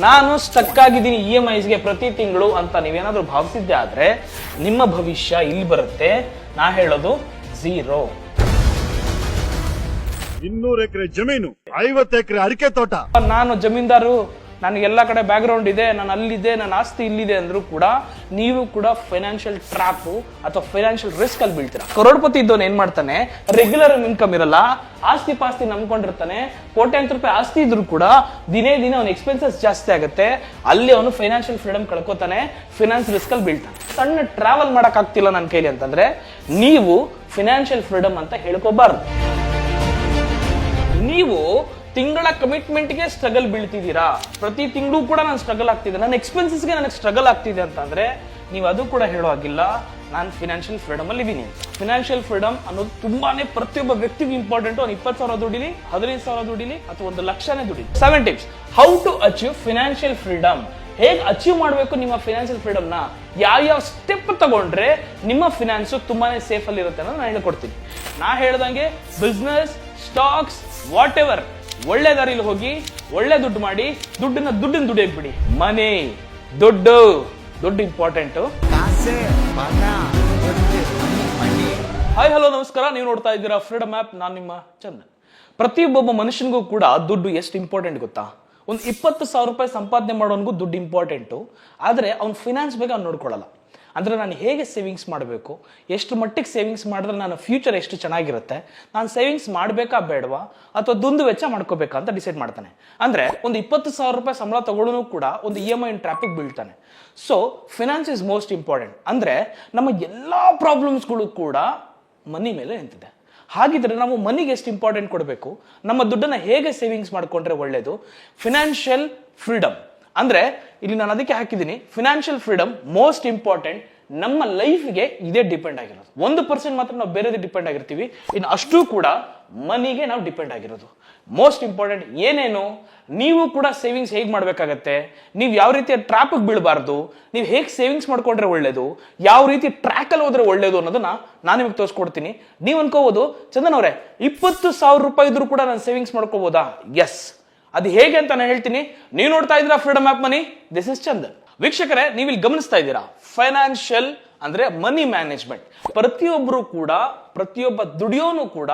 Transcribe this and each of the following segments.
ನಾನು ಸ್ಟಕ್ ಆಗಿದ್ದೀನಿ EMIsಗೆ ಪ್ರತಿ ತಿಂಗಳು ಅಂತ ನೀವೇನಾದ್ರೂ ಭಾವಿಸಿದ್ದೆ ಆದ್ರೆ ನಿಮ್ಮ ಭವಿಷ್ಯ ಇಲ್ಲಿ ಬರುತ್ತೆ. ನಾ ಹೇಳೋದು 0. 200 ಎಕರೆ ಜಮೀನು, 50 ಎಕರೆ ಅಡಿಕೆ ತೋಟ. ನಾನು ಜಮೀನ್ದಾರು, ನನಗೆ ಎಲ್ಲ ಕಡೆ ಬ್ಯಾಕ್ ಗ್ರೌಂಡ್ ಇದೆ, ನಾನು ಅಲ್ಲಿದೆ, ನನ್ನ ಆಸ್ತಿ ಇಲ್ಲಿದೆ ಅಂದ್ರೂ ಕೂಡ ನೀವು ಕೂಡ ಫೈನಾನ್ಷಿಯಲ್ ಟ್ರಾಪ್ ಅಥವಾ ಫೈನಾನ್ಷಿಯಲ್ ರಿಸ್ಕ್ ಅಲ್ಲಿ ಬೀಳ್ತೀರಾ. ಕರೋಡ್ಪತಿ ಇದ್ದವನು ಏನ್ ಮಾಡ್ತಾನೆ, ರೆಗ್ಯುಲರ್ ಇನ್ಕಮ್ ಇರಲ್ಲ, ಆಸ್ತಿ ಪಾಸ್ತಿ ನಂಬ್ಕೊಂಡಿರ್ತಾನೆ, ಕೋಟ್ಯಾಂತರ ರೂಪಾಯಿ ಆಸ್ತಿ ಇದ್ರೂ ಕೂಡ ದಿನೇ ದಿನ ಅವನ ಎಕ್ಸ್ಪೆನ್ಸಸ್ ಜಾಸ್ತಿ ಆಗುತ್ತೆ, ಅಲ್ಲಿ ಅವನು ಫೈನಾನ್ಷಿಯಲ್ ಫ್ರೀಡಮ್ ಕಳ್ಕೊತಾನೆ, ಫೈನಾನ್ಸ್ ರಿಸ್ಕ್ ಅಲ್ಲಿ ಬೀಳ್ತಾನೆ. ಸಣ್ಣ ಟ್ರಾವೆಲ್ ಮಾಡಕ್ ಆಗ್ತಿಲ್ಲ ನನ್ನ ಕೈಲಿ ಅಂತಂದ್ರೆ ನೀವು ಫೈನಾನ್ಷಿಯಲ್ ಫ್ರೀಡಮ್ ಅಂತ ಹೇಳ್ಕೋಬಾರ್ದು. ನೀವು ತಿಂಗಳ ಕಮಿಟ್ಮೆಂಟ್ಗೆ ಸ್ಟ್ರಗಲ್ ಬೀಳ್ತಿದ್ದೀರಾ, ಪ್ರತಿ ತಿಂಗಳು ಕೂಡ ನಾನು ಸ್ಟ್ರಗಲ್ ಆಗ್ತಿದ್ದೆ, ನನ್ನ ಎಕ್ಸ್ಪೆನ್ಸಸ್ಗೆ ನನಗೆ ಸ್ಟ್ರಗಲ್ ಆಗ್ತಿದೆ ಅಂತಂದ್ರೆ ನೀವು ಅದು ಕೂಡ ಹೇಳೋ ಹಾಗಿಲ್ಲ ನಾನು ಫಿನಾನ್ಷಿಯಲ್ ಫ್ರೀಡಮ್ ಅಲ್ಲಿ ಇದ್ದೀನಿ. ಫಿನಾನ್ಷಿಯಲ್ ಫ್ರೀಡಮ್ ಅನ್ನೋದು ತುಂಬಾನೇ ಪ್ರತಿಯೊಬ್ಬ ವ್ಯಕ್ತಿಗೂ ಇಂಪಾರ್ಟೆಂಟ್. ಅವ್ನು 20,000 ದುಡಿಲಿ, 15,000 ದುಡಿಲಿ ಅಥವಾ 1,00,000 ದುಡಿಲಿ. 7 tips how to achieve financial freedom. ಹೇಗೆ ಅಚೀವ್ ಮಾಡಬೇಕು ನಿಮ್ಮ ಫಿನಾನ್ಷಿಯಲ್ ಫ್ರೀಡಮ್ ನ, ಯಾವ ಸ್ಟೆಪ್ ತಗೊಂಡ್ರೆ ನಿಮ್ಮ ಫಿನಾನ್ಸ್ ತುಂಬಾನೇ ಸೇಫ್ ಅಲ್ಲಿ ಇರುತ್ತೆ ಅನ್ನೋದು ನಾನು ಹೇಳ್ಕೊಡ್ತೀನಿ. ನಾ ಹೇಳ್ದಂಗೆ ಬಿಸ್ನೆಸ್, ಸ್ಟಾಕ್ಸ್, ವಾಟ್ ಎವರ್ ಒಳ್ಳೆ ದಾರಿಲಿ ಹೋಗಿ ಒಳ್ಳೆ ದುಡ್ಡು ಮಾಡಿ ದುಡ್ಡಿನ ದುಡಿಯಕ್ ಬಿಡಿ. ಮನಿ, ದುಡ್ಡು ಇಂಪಾರ್ಟೆಂಟ್. ಹಾಯ್ ಹಲೋ ನಮಸ್ಕಾರ, ನೀವು ನೋಡ್ತಾ ಇದ್ದೀರಾ ಫ್ರೀಡಮ್ ಆಪ್. ನಾನು ನಿಮ್ಮ ಚಂದನ್. ಪ್ರತಿಯೊಬ್ಬ ಮನುಷ್ಯನಿಗೂ ಕೂಡ ದುಡ್ಡು ಎಷ್ಟು ಇಂಪಾರ್ಟೆಂಟ್ ಗೊತ್ತಾ? ಒಂದು 20,000 ರೂಪಾಯಿ ಸಂಪಾದನೆ ಮಾಡೋನ್ಗೂ ದುಡ್ಡು ಇಂಪಾರ್ಟೆಂಟು, ಆದರೆ ಅವ್ನ ಫಿನಾನ್ಸ್ ಬಗ್ಗೆ ಅವ್ನು ನೋಡ್ಕೊಳ್ಳಲ್ಲ. ಅಂದರೆ ನಾನು ಹೇಗೆ ಸೇವಿಂಗ್ಸ್ ಮಾಡಬೇಕು, ಎಷ್ಟು ಮಟ್ಟಿಗೆ ಸೇವಿಂಗ್ಸ್ ಮಾಡಿದ್ರೆ ನನ್ನ ಫ್ಯೂಚರ್ ಎಷ್ಟು ಚೆನ್ನಾಗಿರುತ್ತೆ, ನಾನು ಸೇವಿಂಗ್ಸ್ ಮಾಡಬೇಕಾ ಬೇಡವಾ ಅಥವಾ ದುಂದು ವೆಚ್ಚ ಮಾಡ್ಕೋಬೇಕಾ ಅಂತ ಡಿಸೈಡ್ ಮಾಡ್ತಾನೆ. ಅಂದರೆ ಒಂದು 20,000 ರೂಪಾಯಿ ಸಂಬಳ ತಗೊಳ್ಳೋನು ಕೂಡ ಒಂದು EMI ಟ್ರ್ಯಾಪಿಗೆ ಬೀಳ್ತಾನೆ. So finance is most important. ಅಂದರೆ ನಮ್ಮ ಎಲ್ಲ ಪ್ರಾಬ್ಲಮ್ಸ್ಗಳು ಕೂಡ ಮನಿ ಮೇಲೆ ನಿಂತಿದೆ. ಹಾಗಿದ್ರೆ ನಾವು ಮನಿಗೆ ಎಷ್ಟು ಇಂಪಾರ್ಟೆಂಟ್ ಕೊಡಬೇಕು, ನಮ್ಮ ದುಡ್ಡನ್ನು ಹೇಗೆ ಸೇವಿಂಗ್ಸ್ ಮಾಡ್ಕೊಂಡ್ರೆ ಒಳ್ಳೇದು? ಫಿನಾನ್ಷಿಯಲ್ ಫ್ರೀಡಮ್ ಅಂದ್ರೆ ಇಲ್ಲಿ ನಾನು ಅದಕ್ಕೆ ಹಾಕಿದ್ದೀನಿ, ಫಿನಾನ್ಷಿಯಲ್ ಫ್ರೀಡಮ್ ಮೋಸ್ಟ್ ಇಂಪಾರ್ಟೆಂಟ್. ನಮ್ಮ ಲೈಫ್ಗೆ ಇದೇ ಡಿಪೆಂಡ್ ಆಗಿರೋದು. 1% ಮಾತ್ರ ನಾವು ಬೇರೆದೇ ಡಿಪೆಂಡ್ ಆಗಿರ್ತೀವಿ, ಇನ್ನು ಅಷ್ಟು ಕೂಡ ಮನಿಗೆ ನಾವು ಡಿಪೆಂಡ್ ಆಗಿರೋದು. ಮೋಸ್ಟ್ ಇಂಪಾರ್ಟೆಂಟ್ ಏನೇನು, ನೀವು ಕೂಡ ಸೇವಿಂಗ್ಸ್ ಹೇಗೆ ಮಾಡಬೇಕಾಗತ್ತೆ, ನೀವು ಯಾವ ರೀತಿಯ ಟ್ರಾಪಿಗೆ ಬೀಳಬಾರ್ದು, ನೀವು ಹೇಗೆ ಸೇವಿಂಗ್ಸ್ ಮಾಡ್ಕೊಂಡ್ರೆ ಒಳ್ಳೇದು, ಯಾವ ರೀತಿ ಟ್ರ್ಯಾಕಲ್ಲಿ ಹೋದ್ರೆ ಒಳ್ಳೇದು ಅನ್ನೋದನ್ನ ನಾನು ನಿಮಗೆ ತೋರಿಸ್ಕೊಡ್ತೀನಿ. ನೀವು ಅನ್ಕೋಬಹುದು, ಚಂದನ್ ಅವರೇ 20,000 ರೂಪಾಯಿ ಇದ್ರೂ ಕೂಡ ನಾನು ಸೇವಿಂಗ್ಸ್ ಮಾಡ್ಕೋಬಹುದಾ? ಎಸ್, ಅದು ಹೇಗೆ ಅಂತ ನಾನು ಹೇಳ್ತೀನಿ. ನೀವು ನೋಡ್ತಾ ಇದ್ದೀರಾ freedom of money, this is Chandan. ವೀಕ್ಷಕರೇ, ನೀವು ಇಲ್ಲಿ ಗಮನಿಸ್ತಾ ಇದ್ದೀರಾ ಫೈನಾನ್ಷಿಯಲ್ ಅಂದ್ರೆ ಮನಿ ಮ್ಯಾನೇಜ್ಮೆಂಟ್. ಪ್ರತಿಯೊಬ್ಬರು ಕೂಡ, ಪ್ರತಿಯೊಬ್ಬ ದುಡಿಯೋನು ಕೂಡ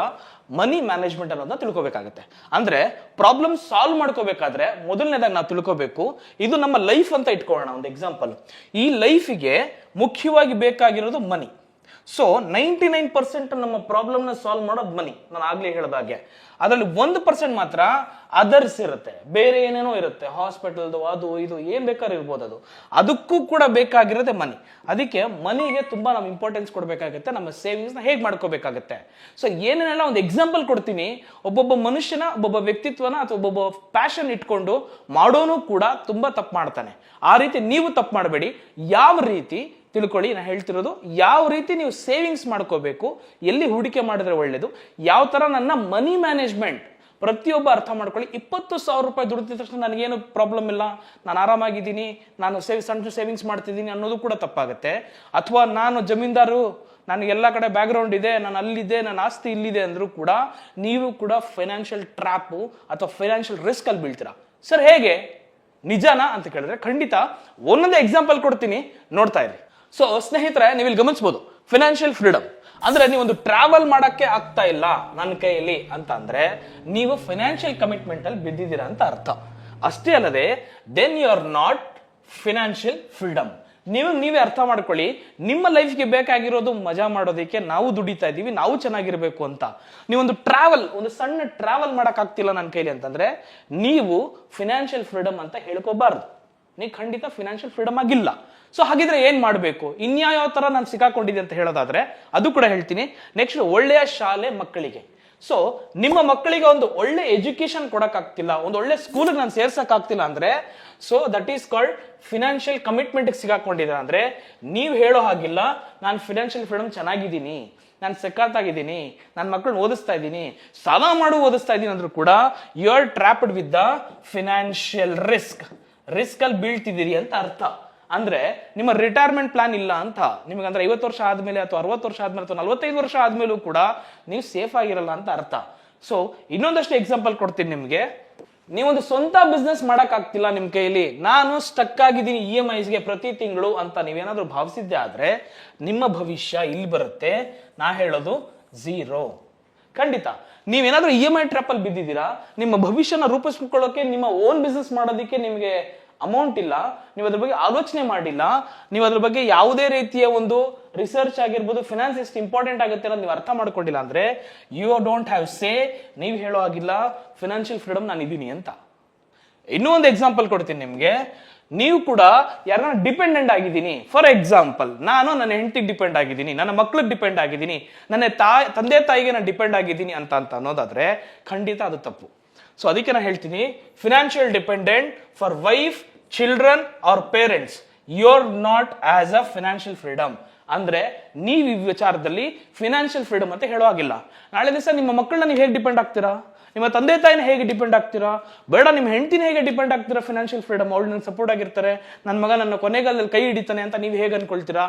ಮನಿ ಮ್ಯಾನೇಜ್ಮೆಂಟ್ ಅನ್ನೋದನ್ನ ತಿಳ್ಕೋಬೇಕಾಗತ್ತೆ. ಅಂದ್ರೆ ಪ್ರಾಬ್ಲಮ್ ಸಾಲ್ವ್ ಮಾಡ್ಕೋಬೇಕಾದ್ರೆ ಮೊದಲನೇದಾಗಿ ನಾವು ತಿಳ್ಕೋಬೇಕು, ಇದು ನಮ್ಮ ಲೈಫ್ ಅಂತ ಇಟ್ಕೊಳ್ಳೋಣ. ಒಂದು ಎಕ್ಸಾಂಪಲ್, ಈ ಲೈಫಿಗೆ ಮುಖ್ಯವಾಗಿ ಬೇಕಾಗಿರೋದು ಮನಿ. ಸೊ 99% ನಮ್ಮ ಪ್ರಾಬ್ಲಮ್ನ ಸಾಲ್ವ್ ಮಾಡೋದು ಮನಿ. ನಾನು ಆಗ್ಲೇ ಹೇಳಿದಾಗೆ ಅದರಲ್ಲಿ 1% ಮಾತ್ರ ಅದರ್ಸ್ ಇರುತ್ತೆ, ಬೇರೆ ಏನೇನೋ ಇರುತ್ತೆ, ಹಾಸ್ಪಿಟಲ್ದು ಅದು ಇದು ಏನ್ ಬೇಕಾದ್ರೂ ಇರ್ಬೋದು, ಅದಕ್ಕೂ ಕೂಡ ಬೇಕಾಗಿರೋದೆ ಮನಿ. ಅದಕ್ಕೆ ಮನಿಗೆ ತುಂಬಾ ನಾವು ಇಂಪಾರ್ಟೆನ್ಸ್ ಕೊಡಬೇಕಾಗುತ್ತೆ, ನಮ್ಮ ಸೇವಿಂಗ್ಸ್ ನ ಹೇಗೆ ಮಾಡ್ಕೋಬೇಕಾಗುತ್ತೆ. ಸೊ ಏನೇನೆಲ್ಲ ಒಂದು ಎಕ್ಸಾಂಪಲ್ ಕೊಡ್ತೀನಿ. ಒಬ್ಬೊಬ್ಬ ಮನುಷ್ಯನ, ಒಬ್ಬೊಬ್ಬ ವ್ಯಕ್ತಿತ್ವನ ಅಥವಾ ಒಬ್ಬೊಬ್ಬ ಪ್ಯಾಷನ್ ಇಟ್ಕೊಂಡು ಮಾಡೋನು ಕೂಡ ತುಂಬಾ ತಪ್ಪು ಮಾಡ್ತಾನೆ. ಆ ರೀತಿ ನೀವು ತಪ್ಪು ಮಾಡಬೇಡಿ. ಯಾವ ರೀತಿ ತಿಳ್ಕೊಳ್ಳಿ, ನಾನು ಹೇಳ್ತಿರೋದು ಯಾವ ರೀತಿ ನೀವು ಸೇವಿಂಗ್ಸ್ ಮಾಡ್ಕೋಬೇಕು, ಎಲ್ಲಿ ಹೂಡಿಕೆ ಮಾಡಿದ್ರೆ ಒಳ್ಳೇದು, ಯಾವ ತರ ನನ್ನ ಮನಿ ಮ್ಯಾನೇಜ್ಮೆಂಟ್ ಪ್ರತಿಯೊಬ್ಬ ಅರ್ಥ ಮಾಡ್ಕೊಳ್ಳಿ. 20,000 ರೂಪಾಯಿ ದುಡಿದ ತಕ್ಷಣ ನನಗೇನು ಪ್ರಾಬ್ಲಮ್ ಇಲ್ಲ, ನಾನು ಆರಾಮಾಗಿದ್ದೀನಿ, ನಾನು ಸಣ್ಣ ಸೇವಿಂಗ್ಸ್ ಮಾಡ್ತಿದ್ದೀನಿ ಅನ್ನೋದು ಕೂಡ ತಪ್ಪಾಗುತ್ತೆ. ಅಥವಾ ನಾನು ಜಮೀನ್ದಾರು, ನನಗೆ ಎಲ್ಲ ಕಡೆ ಬ್ಯಾಕ್ ಗ್ರೌಂಡ್ ಇದೆ, ನಾನು ಅಲ್ಲಿದೆ, ನನ್ನ ಆಸ್ತಿ ಇಲ್ಲಿದೆ ಅಂದ್ರೂ ಕೂಡ ನೀವು ಕೂಡ ಫೈನಾನ್ಷಿಯಲ್ ಟ್ರಾಪ್ ಅಥವಾ ಫೈನಾನ್ಷಿಯಲ್ ರಿಸ್ಕ್ ಅಲ್ಲಿ ಬೀಳ್ತೀರಾ. ಸರ್ ಹೇಗೆ, ನಿಜಾನಾ ಅಂತ ಕೇಳಿದ್ರೆ ಖಂಡಿತ ಒಂದೊಂದೇ ಎಕ್ಸಾಂಪಲ್ ಕೊಡ್ತೀನಿ, ನೋಡ್ತಾ ಇರಿ. ಸೊ ಸ್ನೇಹಿತರೆ, ನೀವು ಇಲ್ಲಿ ಗಮನಿಸಬಹುದು ಫಿನಾನ್ಷಿಯಲ್ ಫ್ರೀಡಮ್ ಅಂದ್ರೆ ನೀವೊಂದು ಟ್ರಾವೆಲ್ ಮಾಡಕ್ಕೆ ಆಗ್ತಾ ಇಲ್ಲ ನನ್ನ ಕೈಯಲ್ಲಿ ಅಂತ ಅಂದ್ರೆ ನೀವು ಫೈನಾನ್ಷಿಯಲ್ ಕಮಿಟ್ಮೆಂಟ್ ಅಲ್ಲಿ ಬಿದ್ದಿದ್ದೀರಾ ಅಂತ ಅರ್ಥ. ಅಷ್ಟೇ ಅಲ್ಲದೆ then you are not financial freedom. ನೀವೇ ಅರ್ಥ ಮಾಡ್ಕೊಳ್ಳಿ, ನಿಮ್ಮ ಲೈಫ್ಗೆ ಬೇಕಾಗಿರೋದು ಮಜಾ ಮಾಡೋದಕ್ಕೆ ನಾವು ದುಡಿತಾ ಇದ್ದೀವಿ, ನಾವು ಚೆನ್ನಾಗಿರ್ಬೇಕು ಅಂತ. ನೀವೊಂದು ಟ್ರಾವೆಲ್, ಒಂದು ಸಣ್ಣ ಟ್ರಾವೆಲ್ ಮಾಡಕ್ ಆಗ್ತಿಲ್ಲ ನನ್ನ ಕೈಲಿ ಅಂತಂದ್ರೆ ನೀವು ಫಿನಾನ್ಷಿಯಲ್ ಫ್ರೀಡಮ್ ಅಂತ ಹೇಳ್ಕೋಬಾರ್ದು. ನೀವು ಖಂಡಿತ ಫಿನಾನ್ಷಿಯಲ್ ಫ್ರೀಡಮ್ ಆಗಿಲ್ಲ. ಸೊ ಹಾಗಿದ್ರೆ ಏನ್ ಮಾಡಬೇಕು, ಇನ್ಯಾವ ತರ ನಾನು ಸಿಕ್ಕಾಕೊಂಡಿದ್ದೆ ಅಂತ ಹೇಳೋದಾದ್ರೆ ಅದು ಕೂಡ ಹೇಳ್ತೀನಿ. ನೆಕ್ಸ್ಟ್, ಒಳ್ಳೆಯ ಶಾಲೆ ಮಕ್ಕಳಿಗೆ. ಸೊ ನಿಮ್ಮ ಮಕ್ಕಳಿಗೆ ಒಂದು ಒಳ್ಳೆ ಎಜುಕೇಶನ್ ಕೊಡಕ್ ಆಗ್ತಿಲ್ಲ, ಒಂದು ಒಳ್ಳೆ ಸ್ಕೂಲ್ಗೆ ನಾನು ಸೇರ್ಸಕ್ ಆಗ್ತಿಲ್ಲ ಅಂದ್ರೆ so that is called financial commitment ಸಿಗಾಕೊಂಡಿದ್ದೀರ. ಅಂದ್ರೆ ನೀವು ಹೇಳೋ ಹಾಗಿಲ್ಲ, ನಾನು ಫಿನಾನ್ಷಿಯಲ್ ಫ್ರೀಡಮ್ ಚೆನ್ನಾಗಿದ್ದೀನಿ, ನಾನು ಸೆಕ್ಕಾತಾಗಿದ್ದೀನಿ, ನನ್ನ ಮಕ್ಕಳನ್ನ ಓದಿಸ್ತಾ ಇದ್ದೀನಿ, ಸಾಲ ಮಾಡು ಓದಿಸ್ತಾ ಇದ್ದೀನಿ ಅಂದ್ರೂ ಕೂಡ you are trapped with the financial risk ಅಲ್ಲಿ ಬೀಳ್ತಿದ್ದೀರಿ ಅಂತ ಅರ್ಥ. ಅಂದ್ರೆ ನಿಮ್ಮ ರಿಟೈರ್ಮೆಂಟ್ ಪ್ಲಾನ್ ಇಲ್ಲ ಅಂತ. ನಿಮಗೆ ಅಂದ್ರೆ 50 ವರ್ಷ ಆದ್ಮೇಲೆ ಅಥವಾ 60 ವರ್ಷ ಆದ್ಮೇಲೆ ಅಥವಾ 45 ವರ್ಷ ಆದ್ಮೇಲೂ ಕೂಡ ನೀವು ಸೇಫ್ ಆಗಿರಲ್ಲ ಅಂತ ಅರ್ಥ. ಸೊ ಇನ್ನೊಂದಷ್ಟು ಎಕ್ಸಾಂಪಲ್ ಕೊಡ್ತೀನಿ ನಿಮ್ಗೆ. ನೀವೊಂದು ಸ್ವಂತ ಬಿಸ್ನೆಸ್ ಮಾಡಕ್ ಆಗ್ತಿಲ್ಲ ನಿಮ್ ಕೈಯಲ್ಲಿ, ನಾನು ಸ್ಟಕ್ ಆಗಿದ್ದೀನಿ EMIsಗೆ ಪ್ರತಿ ತಿಂಗಳು ಅಂತ ನೀವೇನಾದ್ರೂ ಭಾವಿಸಿದ್ದೆ ಆದ್ರೆ ನಿಮ್ಮ ಭವಿಷ್ಯ ಇಲ್ಲಿ ಬರುತ್ತೆ. ನಾ ಹೇಳೋದು ಝೀರೋ. ಖಂಡಿತ ನೀವೇನಾದ್ರೂ EMI ಟ್ರ್ಯಾಪ್ ಅಲ್ಲಿ ಬಿದ್ದಿದ್ದೀರಾ, ನಿಮ್ಮ ಭವಿಷ್ಯನ ರೂಪಿಸ್ಕೊಳ್ಳೋಕೆ, ನಿಮ್ಮ ಓನ್ ಬಿಸ್ನೆಸ್ ಮಾಡೋದಕ್ಕೆ ನಿಮಗೆ ಅಮೌಂಟ್ ಇಲ್ಲ, ನೀವು ಅದ್ರ ಬಗ್ಗೆ ಆಲೋಚನೆ ಮಾಡಿಲ್ಲ, ನೀವು ಅದ್ರ ಬಗ್ಗೆ ಯಾವುದೇ ರೀತಿಯ ಒಂದು ರಿಸರ್ಚ್ ಆಗಿರ್ಬೋದು, ಫಿನಾನ್ಸ್ ಎಷ್ಟು ಇಂಪಾರ್ಟೆಂಟ್ ಆಗುತ್ತೆ ಅನ್ನೋದು ನೀವು ಅರ್ಥ ಮಾಡ್ಕೊಂಡಿಲ್ಲ ಅಂದ್ರೆ ಯು ಡೋಂಟ್ ಹ್ಯಾವ್ ಸೇ, ನೀವು ಹೇಳೋ ಆಗಿಲ್ಲ ಫಿನಾನ್ಷಿಯಲ್ ಫ್ರೀಡಮ್ ನಾನು ಇದೀನಿ ಅಂತ. ಇನ್ನೂ ಒಂದು ಎಕ್ಸಾಂಪಲ್ ಕೊಡ್ತೀನಿ ನಿಮ್ಗೆ. ನೀವು ಕೂಡ ಯಾರನ್ನ ಡಿಪೆಂಡೆಂಟ್ ಆಗಿದ್ದೀನಿ, ಫಾರ್ ಎಕ್ಸಾಂಪಲ್ ನಾನು ನನ್ನ ಹೆಂಡತಿಗೆ ಡಿಪೆಂಡ್ ಆಗಿದ್ದೀನಿ, ನನ್ನ ಮಕ್ಳಿಗೆ ಡಿಪೆಂಡ್ ಆಗಿದ್ದೀನಿ, ನನ್ನ ತಂದೆ ತಾಯಿಗೆ ನಾನು ಡಿಪೆಂಡ್ ಆಗಿದ್ದೀನಿ ಅಂತ ಅನ್ನೋದಾದ್ರೆ ಖಂಡಿತ ಅದು ತಪ್ಪು. ಸೊ ಅದಕ್ಕೆ ನಾನು ಹೇಳ್ತೀನಿ, financial dependent for wife, children or parents, you are not as a financial freedom. ಅಂದ್ರೆ ನೀವು ಈ ವಿಚಾರದಲ್ಲಿ ಫಿನಾನ್ಷಿಯಲ್ ಫ್ರೀಡಮ್ ಅಂತ ಹೇಳುವಾಗಿಲ್ಲ. ನಾಳೆ ದಿವಸ ನಿಮ್ಮ ಮಕ್ಕಳನ್ನ ನೀವು ಹೇಗೆ ಡಿಪೆಂಡ್ ಆಗ್ತೀರಾ, ನಿಮ್ಮ ತಂದೆ ತಾಯಿನ ಹೇಗೆ ಡಿಪೆಂಡ್ ಆಗ್ತೀರಾ, ಬೇಡ ನಿಮ್ಮ ಹೆಂಡತಿನ ಹೇಗೆ ಡಿಪೆಂಡ್ ಆಗ್ತೀರಾ ಫಿನಾನ್ಷಿಯಲ್ ಫ್ರೀಡಮ್, ಅವಳು ನನ್ನ ಸಪೋರ್ಟ್ ಆಗಿರ್ತಾರೆ, ನನ್ನ ಮಗ ನನ್ನ ಕೊನೆಗಾಲದಲ್ಲಿ ಕೈ ಹಿಡಿತಾನೆ ಅಂತ ನೀವು ಹೇಗೆ ಅನ್ಕೊಳ್ತೀರಾ?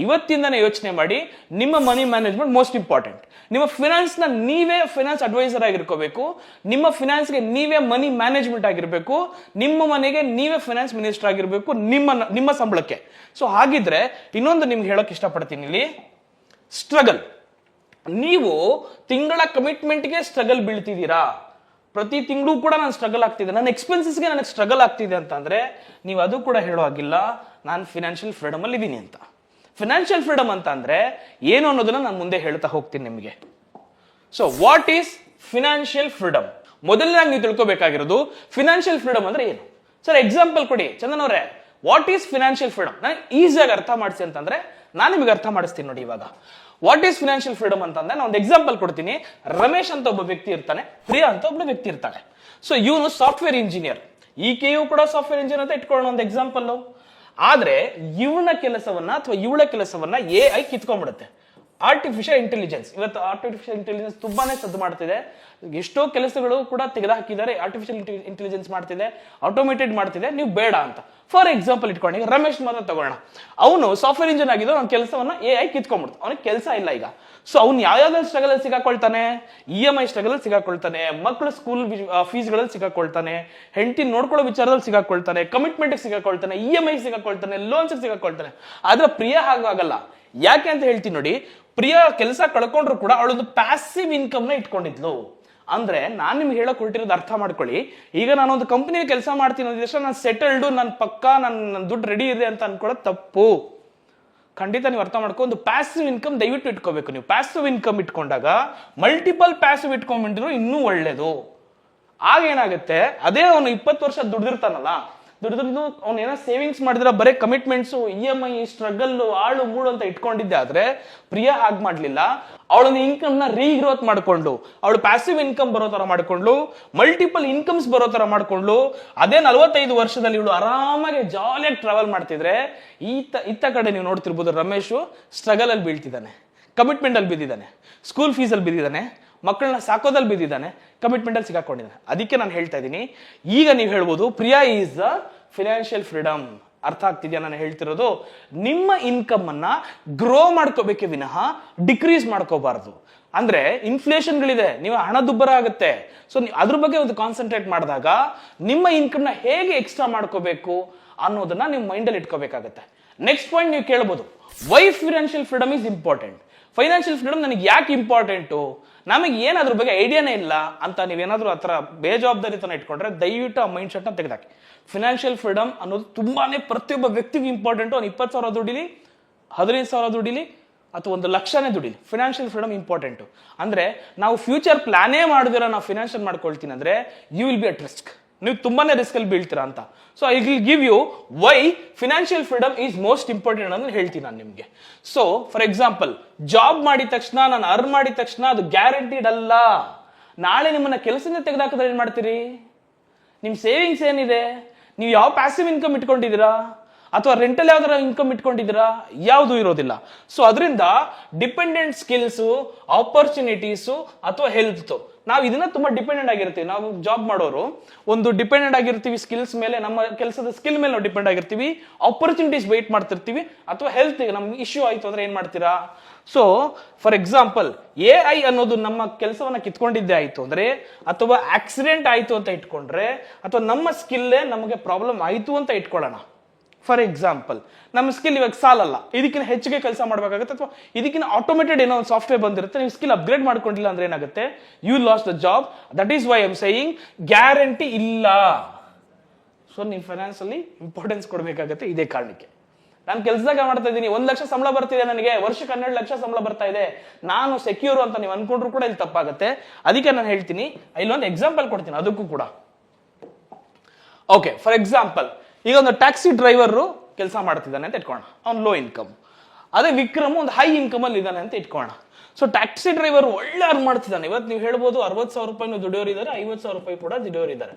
ಇವತ್ತಿಂದನೇ ಯೋಚನೆ ಮಾಡಿ. ನಿಮ್ಮ ಮನಿ ಮ್ಯಾನೇಜ್ಮೆಂಟ್ ಮೋಸ್ಟ್ ಇಂಪಾರ್ಟೆಂಟ್. ನಿಮ್ಮ ಫಿನಾನ್ಸ್ನ ನೀವೇ ಫಿನಾನ್ಸ್ ಅಡ್ವೈಸರ್ ಆಗಿರ್ಕೋಬೇಕು, ನಿಮ್ಮ ಫಿನಾನ್ಸ್ಗೆ ನೀವೇ ಮನಿ ಮ್ಯಾನೇಜ್ಮೆಂಟ್ ಆಗಿರ್ಬೇಕು, ನಿಮ್ಮ ಮನೆಗೆ ನೀವೇ ಫಿನಾನ್ಸ್ ಮಿನಿಸ್ಟರ್ ಆಗಿರ್ಬೇಕು ನಿಮ್ಮ ಸಂಬಳಕ್ಕೆ. ಸೊ ಹಾಗಿದ್ರೆ ಇನ್ನೊಂದು ನಿಮ್ಗೆ ಹೇಳಕ್ ಇಷ್ಟಪಡ್ತೀನಿ ಇಲ್ಲಿ, ಸ್ಟ್ರಗಲ್. ನೀವು ತಿಂಗಳ ಕಮಿಟ್ಮೆಂಟ್ಗೆ ಸ್ಟ್ರಗಲ್ ಬೀಳ್ತಿದ್ದೀರಾ, ಪ್ರತಿ ತಿಂಗಳು ಕೂಡ ನಾನು ಸ್ಟ್ರಗಲ್ ಆಗ್ತಿದೆ, ನನ್ನ ಎಕ್ಸ್ಪೆನ್ಸಸ್ಗೆ ನನಗೆ ಸ್ಟ್ರಗಲ್ ಆಗ್ತಿದೆ ಅಂತಂದ್ರೆ ನೀವು ಅದು ಕೂಡ ಹೇಳೋ ಆಗಿಲ್ಲ ನಾನು ಫಿನಾನ್ಷಿಯಲ್ ಫ್ರೀಡಮ್ ಅಲ್ಲಿ ಇದ್ದೀನಿ ಅಂತ. ಫಿನಾನ್ಷಿಯಲ್ ಫ್ರೀಡಮ್ ಅಂತ ಅಂದ್ರೆ ಏನು ಅನ್ನೋದನ್ನ ನಾನು ಮುಂದೆ ಹೇಳ್ತಾ ಹೋಗ್ತೀನಿ ನಿಮಗೆ. So what is financial freedom? ಮೊದಲನೇದಾಗಿ ನೀವು ತಿಳ್ಕೊಬೇಕಾಗಿರೋದು ಫಿನಾನ್ಷಿಯಲ್ ಫ್ರೀಡಮ್ ಅಂದ್ರೆ ಏನು. ಸರ್ ಎಕ್ಸಾಂಪಲ್ ಕೊಡಿ ಚಂದನ್ ಅವರೇ, ವಾಟ್ ಈಸ್ ಫಿನಾನ್ಷಿಯಲ್ ಫ್ರೀಡಮ್ ನನಗೆ ಈಸಿಯಾಗಿ ಅರ್ಥ ಮಾಡಿಸಿ ಅಂತಂದ್ರೆ ನಾನು ನಿಮಗೆ ಅರ್ಥ ಮಾಡಿಸ್ತೀನಿ ನೋಡಿ. ಇವಾಗ ವಾಟ್ ಈಸ್ ಫಿನಾನ್ಷಿಯಲ್ ಫ್ರೀಡಮ್ ಅಂತಂದ್ರೆ ನಾನು ಒಂದು ಎಕ್ಸಾಂಪಲ್ ಕೊಡ್ತೀನಿ. ರಮೇಶ್ ಅಂತ ಒಬ್ಬ ವ್ಯಕ್ತಿ ಇರ್ತಾನೆ, ಪ್ರಿಯಾ ಅಂತ ಒಬ್ಬ ವ್ಯಕ್ತಿ ಇರ್ತಾನೆ. ಸೊ ಇವನು ಸಾಫ್ಟ್ವೇರ್ ಇಂಜಿನಿಯರ್, ಈಕೆಯು ಕೂಡ ಸಾಫ್ಟ್ವೇರ್ ಇಂಜಿನಿಯರ್ ಅಂತ ಇಟ್ಕೊಳ್ಳೋಣ ಒಂದು ಎಕ್ಸಾಂಪಲ್. ಆದ್ರೆ ಇವನ ಕೆಲಸವನ್ನ ಅಥವಾ ಇವಳ ಕೆಲಸವನ್ನ AI ಕಿತ್ಕೊಂಡ್ಬಿಡುತ್ತೆ. ಆರ್ಟಿಫಿಷಿಯಲ್ ಇಂಟೆಲಿಜೆನ್ಸ್, ಇವತ್ತು ಆರ್ಟಿಫಿಷಿಯಲ್ ಇಂಟೆಲಿಜೆನ್ಸ್ ತುಂಬಾನೇ ಸದ್ದು ಮಾಡ್ತಿದೆ, ಎಷ್ಟೋ ಕೆಲಸಗಳು ಕೂಡ ತೆಗೆದುಹಾಕಿದ್ದಾರೆ, ಆರ್ಟಿಫಿಷಿಯಲ್ ಇಂಟೆಲಿಜೆನ್ಸ್ ಮಾಡ್ತಿದೆ, ಆಟೋಮೇಟೆಡ್ ಮಾಡ್ತಿದೆ, ನೀವು ಬೇಡ ಅಂತ. ಫಾರ್ ಎಕ್ಸಾಂಪಲ್ ಇಟ್ಕೊಂಡು ರಮೇಶ್ ಮಾತ್ರ ತಗೋಣ, ಅವನು ಸಾಫ್ಟ್ವೇರ್ ಇಂಜಿನಿಯರ್ ಆಗಿದ್ದು ಅವನ ಕೆಲಸವನ್ನ AI ಕಿತ್ಕೊಂಡ್ಬಿಡ್ತು, ಅವನಿಗೆ ಕೆಲಸ ಇಲ್ಲ ಈಗ. ಸೊ ಅವ್ನು ಯಾವ್ಯಾವ್ದು ಸ್ಟ್ರಗಲ್ ಅಲ್ಲಿ ಸಿಗಾಕೊಳ್ತಾನೆ, EMI ಸ್ಟ್ರಗಲ್ ಅಲ್ಲಿ ಸಿಗಾಕೊಳ್ತಾನೆ, ಮಕ್ಕಳ ಸ್ಕೂಲ್ ಫೀಸ್ಗಳಲ್ಲಿ ಸಿಗಾಕೊಳ್ತಾನೆ, ಹೆಂಡತಿ ನೋಡ್ಕೊಳ್ಳೋ ವಿಚಾರದಲ್ಲಿ ಸಿಗಾಕೊಳ್ತಾನೆ, ಕಮಿಟ್ಮೆಂಟ್ ಸಿಗಾಕೊಳ್ತಾನೆ, EMI ಸಿಗಾಕೊಳ್ತಾನೆ, ಲೋನ್ಸ್ ಸಿಗಾಕೊಳ್ತಾನೆ. ಆದ್ರೆ ಪ್ರಿಯಾ ಹಾಗಾಗಲ್ಲ. ಯಾಕೆ ಅಂತ ಹೇಳ್ತೀನಿ ನೋಡಿ. ಪ್ರಿಯಾ ಕೆಲಸ ಕಳ್ಕೊಂಡ್ರು ಕೂಡ ಅವಳೊಂದು ಪ್ಯಾಸಿವ್ ಇನ್ಕಮ್ ನ ಇಟ್ಕೊಂಡಿದ್ಲು. ಅಂದ್ರೆ ನಾನು ನಿಮ್ಗೆ ಹೇಳಕ್ ಹೊರಟಿರೋದು ಅರ್ಥ ಮಾಡ್ಕೊಳ್ಳಿ. ಈಗ ನಾನೊಂದು ಕಂಪನಿ ಕೆಲಸ ಮಾಡ್ತೀನಿ ಅಂದ್ರೆ ನಾನು ಸೆಟಲ್ಡ್, ನನ್ನ ಪಕ್ಕ ನನ್ನ ದುಡ್ಡು ರೆಡಿ ಇದೆ ಅಂತ ಅನ್ಕೊಳ್ಳೋದು ತಪ್ಪು. ಖಂಡಿತ ನೀವು ಅರ್ಥ ಮಾಡ್ಕೊ, ಒಂದು ಪ್ಯಾಸಿವ್ ಇನ್ಕಮ್ ದಯವಿಟ್ಟು ಇಟ್ಕೋಬೇಕು. ನೀವು ಪ್ಯಾಸಿವ್ ಇನ್ಕಮ್ ಇಟ್ಕೊಂಡಾಗ ಮಲ್ಟಿಪಲ್ ಪ್ಯಾಸಿವ್ ಇಟ್ಕೊಂಡ್ಬಿಟ್ಟಿರೋ ಇನ್ನೂ ಒಳ್ಳೇದು. ಆಗ ಏನಾಗುತ್ತೆ, ಅದೇ ಅವನು 20 ವರ್ಷ ದುಡ್ದಿರ್ತಾನಲ್ಲ, ದುಡ್ದು ಅವ್ನು ಏನೋ ಸೇವಿಂಗ್ಸ್ ಮಾಡಿದ್ರೆ ಬರೀ ಕಮಿಟ್ಮೆಂಟ್ಸ್, EMI ಸ್ಟ್ರಗಲ್, ಆಳು ಮೂಳು ಅಂತ ಇಟ್ಕೊಂಡಿದ್ದೆ. ಆದ್ರೆ ಪ್ರಿಯಾ ಹಾಗೆ ಮಾಡ್ಲಿಲ್ಲ. ಅವಳೊಂದು ಇನ್ಕಮ್ ನ ರೀಗ್ರೋತ್ ಮಾಡ್ಕೊಂಡು, ಅವಳು ಪ್ಯಾಸಿವ್ ಇನ್ಕಮ್ ಬರೋ ತರ ಮಾಡ್ಕೊಂಡು, ಮಲ್ಟಿಪಲ್ ಇನ್ಕಮ್ಸ್ ಬರೋ ತರ ಮಾಡ್ಕೊಂಡು, ಅದೇ 45 ವರ್ಷದಲ್ಲಿ ಇವಳು ಆರಾಮಾಗಿ ಜಾಲಿಯಾಗಿ ಟ್ರಾವೆಲ್ ಮಾಡ್ತಿದ್ರೆ, ಇತ್ತ ಕಡೆ ನೀವು ನೋಡ್ತಿರ್ಬೋದು ರಮೇಶ್ ಸ್ಟ್ರಗಲ್ ಅಲ್ಲಿ ಬೀಳ್ತಿದ್ದಾನೆ, ಕಮಿಟ್ಮೆಂಟ್ ಅಲ್ಲಿ ಬಿದ್ದಿದ್ದಾನೆ, ಸ್ಕೂಲ್ ಫೀಸ್ ಅಲ್ಲಿ ಬಿದ್ದಿದ್ದಾನೆ, ಮಕ್ಕಳನ್ನ ಸಾಕೋದಲ್ಲಿ ಬಿದ್ದಿದ್ದಾನೆ, ಕಮಿಟ್ಮೆಂಟ್ ಅಲ್ಲಿ ಸಿಗಾಕೊಂಡಿದ್ದಾನೆ. ಅದಕ್ಕೆ ನಾನು ಹೇಳ್ತಾ ಇದ್ದೀನಿ, ಈಗ ನೀವು ಹೇಳ್ಬೋದು Priya is the financial freedom. ಅರ್ಥ ಆಗ್ತಿದ್ಯಾ ನಾನು ಹೇಳ್ತಿರೋದು? ನಿಮ್ಮ ಇನ್ಕಮ್ ಅನ್ನ ಗ್ರೋ ಮಾಡ್ಕೋಬೇಕೆ ವಿನಃ ಡಿಕ್ರೀಸ್ ಮಾಡ್ಕೋಬಾರ್ದು. ಅಂದ್ರೆ ಇನ್ಫ್ಲೇಷನ್ಗಳಿದೆ, ನೀವು ಹಣದುಬ್ಬರ ಆಗುತ್ತೆ. ಸೊ ನೀವು ಅದ್ರ ಬಗ್ಗೆ ಒಂದು ಕಾನ್ಸಂಟ್ರೇಟ್ ಮಾಡಿದಾಗ ನಿಮ್ಮ ಇನ್ಕಮ್ ನ ಹೇಗೆ ಎಕ್ಸ್ಟ್ರಾ ಮಾಡ್ಕೋಬೇಕು ಅನ್ನೋದನ್ನ ನೀವು ಮೈಂಡಲ್ಲಿ ಇಟ್ಕೋಬೇಕಾಗತ್ತೆ. ನೆಕ್ಸ್ಟ್ ಪಾಯಿಂಟ್ ನೀವು ಕೇಳ್ಬೋದು, why financial freedom is important? Financial freedom ನನಗೆ ಯಾಕೆ ಇಂಪಾರ್ಟೆಂಟು, ನಮಗೆ ಏನಾದ್ರ ಬಗ್ಗೆ ಐಡಿಯಾನೇ ಇಲ್ಲ ಅಂತ ನೀವೇನಾದ್ರೂ ಆ ಥರ ಬೇಜವಾಬ್ದಾರಿತನ ಇಟ್ಕೊಂಡ್ರೆ ದಯವಿಟ್ಟು ಆ ಮೈಂಡ್ ಸೆಟ್ನ ತೆಗೆದಾಕಿ. ಫಿನಾನ್ಷಿಯಲ್ ಫ್ರೀಡಮ್ ಅನ್ನೋದು ತುಂಬಾನೇ ಪ್ರತಿಯೊಬ್ಬ ವ್ಯಕ್ತಿಗೂ ಇಂಪಾರ್ಟೆಂಟು. ಅವ್ನು 20,000 ದುಡಿಲಿ, 15,000 ದುಡಿಲಿ, ಅಥವಾ 1,00,000 ದುಡಿಲಿ, ಫಿನಾನ್ಷಿಯಲ್ ಫ್ರೀಡಮ್ ಇಂಪಾರ್ಟೆಂಟು. ಅಂದ್ರೆ ನಾವು ಫ್ಯೂಚರ್ ಪ್ಲಾನೇ ಮಾಡಿದಿರ ನಾವು ಫಿನಾನ್ಷಿಯಲ್ ಮಾಡ್ಕೊಳ್ತೀನಿ ಅಂದ್ರೆ you will be at risk, ನೀವು ತುಂಬಾನೇ ರಿಸ್ಕ್ ಅಲ್ಲಿ ಬೀಳ್ತೀರಾ ಅಂತ. So I will give you why financial freedom is most important ಅಂತ ಹೇಳ್ತೀನಿ ನಾನು ನಿಮ್ಗೆ. ಸೊ ಫಾರ್ ಎಕ್ಸಾಂಪಲ್, ಜಾಬ್ ಮಾಡಿದ ತಕ್ಷಣ, ನಾನು ಅರ್ನ್ ಮಾಡಿದ ತಕ್ಷಣ ಅದು ಗ್ಯಾರಂಟಿಡ್ ಅಲ್ಲ. ನಾಳೆ ನಿಮ್ಮನ್ನ ಕೆಲಸದಿಂದ ತೆಗೆದಾಕಿದ್ರೆ ಏನ್ ಮಾಡ್ತೀರಿ? ನಿಮ್ ಸೇವಿಂಗ್ಸ್ ಏನಿದೆ? ನೀವು ಯಾವ ಪ್ಯಾಸಿವ್ ಇನ್ಕಮ್ ಇಟ್ಕೊಂಡಿದ್ದೀರಾ ಅಥವಾ ರೆಂಟಲ್ ಯಾವ್ದಾರ ಇನ್ಕಮ್ ಇಟ್ಕೊಂಡಿದ್ದೀರಾ? ಯಾವುದು ಇರೋದಿಲ್ಲ. ಸೊ ಅದರಿಂದ ಡಿಪೆಂಡೆಂಟ್ ಸ್ಕಿಲ್ಸು, ಆಪರ್ಚುನಿಟೀಸು ಅಥವಾ ಹೆಲ್ತ್ ನಾವು ಇದನ್ನ ತುಂಬಾ ಡಿಪೆಂಡೆಂಟ್ ಆಗಿರ್ತೀವಿ. ನಾವು ಜಾಬ್ ಮಾಡೋರು ಒಂದು ಡಿಪೆಂಡೆಂಟ್ ಆಗಿರ್ತೀವಿ ಸ್ಕಿಲ್ಸ್ ಮೇಲೆ, ನಮ್ಮ ಕೆಲಸದ ಸ್ಕಿಲ್ ಮೇಲೆ ನಾವು ಡಿಪೆಂಡ್ ಆಗಿರ್ತೀವಿ, ಆಪರ್ಚುನಿಟೀಸ್ ವೇಟ್ ಮಾಡ್ತಿರ್ತೀವಿ. ಅಥವಾ ಹೆಲ್ತ್ ನಮ್ಗೆ ಇಶ್ಯೂ ಆಯ್ತು ಅಂದ್ರೆ ಏನ್ ಮಾಡ್ತೀರಾ? ಸೊ ಫಾರ್ ಎಕ್ಸಾಂಪಲ್ AI ಅನ್ನೋದು ನಮ್ಮ ಕೆಲಸವನ್ನ ಕಿತ್ಕೊಂಡಿದ್ದೇ ಆಯ್ತು ಅಂದ್ರೆ, ಅಥವಾ ಆಕ್ಸಿಡೆಂಟ್ ಆಯ್ತು ಅಂತ ಇಟ್ಕೊಂಡ್ರೆ, ಅಥವಾ ನಮ್ಮ ಸ್ಕಿಲ್ಲೇ ನಮಗೆ ಪ್ರಾಬ್ಲಮ್ ಆಯ್ತು ಅಂತ ಇಟ್ಕೊಳ್ಳೋಣ. ಫಾರ್ ಎಕ್ಸಾಂಪಲ್ ನಮ್ಮ ಸ್ಕಿಲ್ ಇವಾಗ ಸಾಲಲ್ಲ, ಇದಕ್ಕಿಂತ ಹೆಚ್ಚಿಗೆ ಕೆಲಸ ಮಾಡಬೇಕಾಗುತ್ತೆ, ಅಥವಾ ಇದಕ್ಕಿಂತ ಆಟೋಮೇಟೆಡ್ ಏನೋ ಒಂದು ಸಾಫ್ಟ್ವೇರ್ ಬಂದಿರುತ್ತೆ, ನೀವು ಸ್ಕಿಲ್ ಅಪ್ಗ್ರೇಡ್ ಮಾಡ್ಕೊಂಡಿಲ್ಲ ಅಂದ್ರೆ ಏನಾಗುತ್ತೆ? You lost the job. That is why I am saying guarantee ಇಲ್ಲ. ಸೊ ನೀವು ಫೈನಾನ್ಸ್ ಅಲ್ಲಿ ಇಂಪಾರ್ಟೆನ್ಸ್ ಕೊಡಬೇಕಾಗತ್ತೆ ಇದೇ ಕಾರಣಕ್ಕೆ. ನಾನು ಕೆಲಸದಾಗ ಮಾಡ್ತಾ ಇದ್ದೀನಿ, 1 ಲಕ್ಷ ಸಂಬಳ ಬರ್ತಿದೆ ನನಗೆ, ವರ್ಷಕ್ಕೆ 12 ಲಕ್ಷ ಸಂಬಳ ಬರ್ತಾ ಇದೆ, ನಾನು ಸೆಕ್ಯೂರ್ ಅಂತ ನೀವು ಅನ್ಕೊಂಡ್ರು ಕೂಡ ಇಲ್ಲಿ ತಪ್ಪಾಗುತ್ತೆ. ಅದಕ್ಕೆ ನಾನು ಹೇಳ್ತೀನಿ, ಇಲ್ಲೊಂದು ಎಕ್ಸಾಂಪಲ್ ಕೊಡ್ತೀನಿ ಅದಕ್ಕೂ ಕೂಡ. ಓಕೆ, ಫಾರ್ ಎಕ್ಸಾಂಪಲ್ ಈಗ ಒಂದು ಟ್ಯಾಕ್ಸಿ ಡ್ರೈವರ್ ಕೆಲಸ ಮಾಡ್ತಿದ್ದಾನೆ ಅಂತ ಇಟ್ಕೋಣ, ಅವ್ನು ಲೋ ಇನ್ಕಮ್. ಅದೇ ವಿಕ್ರಮ್ ಒಂದು ಹೈ ಇನ್ಕಮ್ ಅಲ್ಲಿ ಇದ್ದಾನೆ ಅಂತ ಇಟ್ಕೋಣ. ಸೊ ಟ್ಯಾಕ್ಸಿ ಡ್ರೈವರ್ ಒಳ್ಳೆ ಅರ್ನ್ ಮಾಡ್ತಿದ್ದಾನೆ. ಇವತ್ತು ನೀವು ಹೇಳ್ಬೋದು 60,000 ರೂಪಾಯಿನೂ ದುಡಿಯೋರು ಇದ್ದಾರೆ, 50,000 ರೂಪಾಯಿ ಕೂಡ ದುಡಿಯೋರು ಇದ್ದಾರೆ.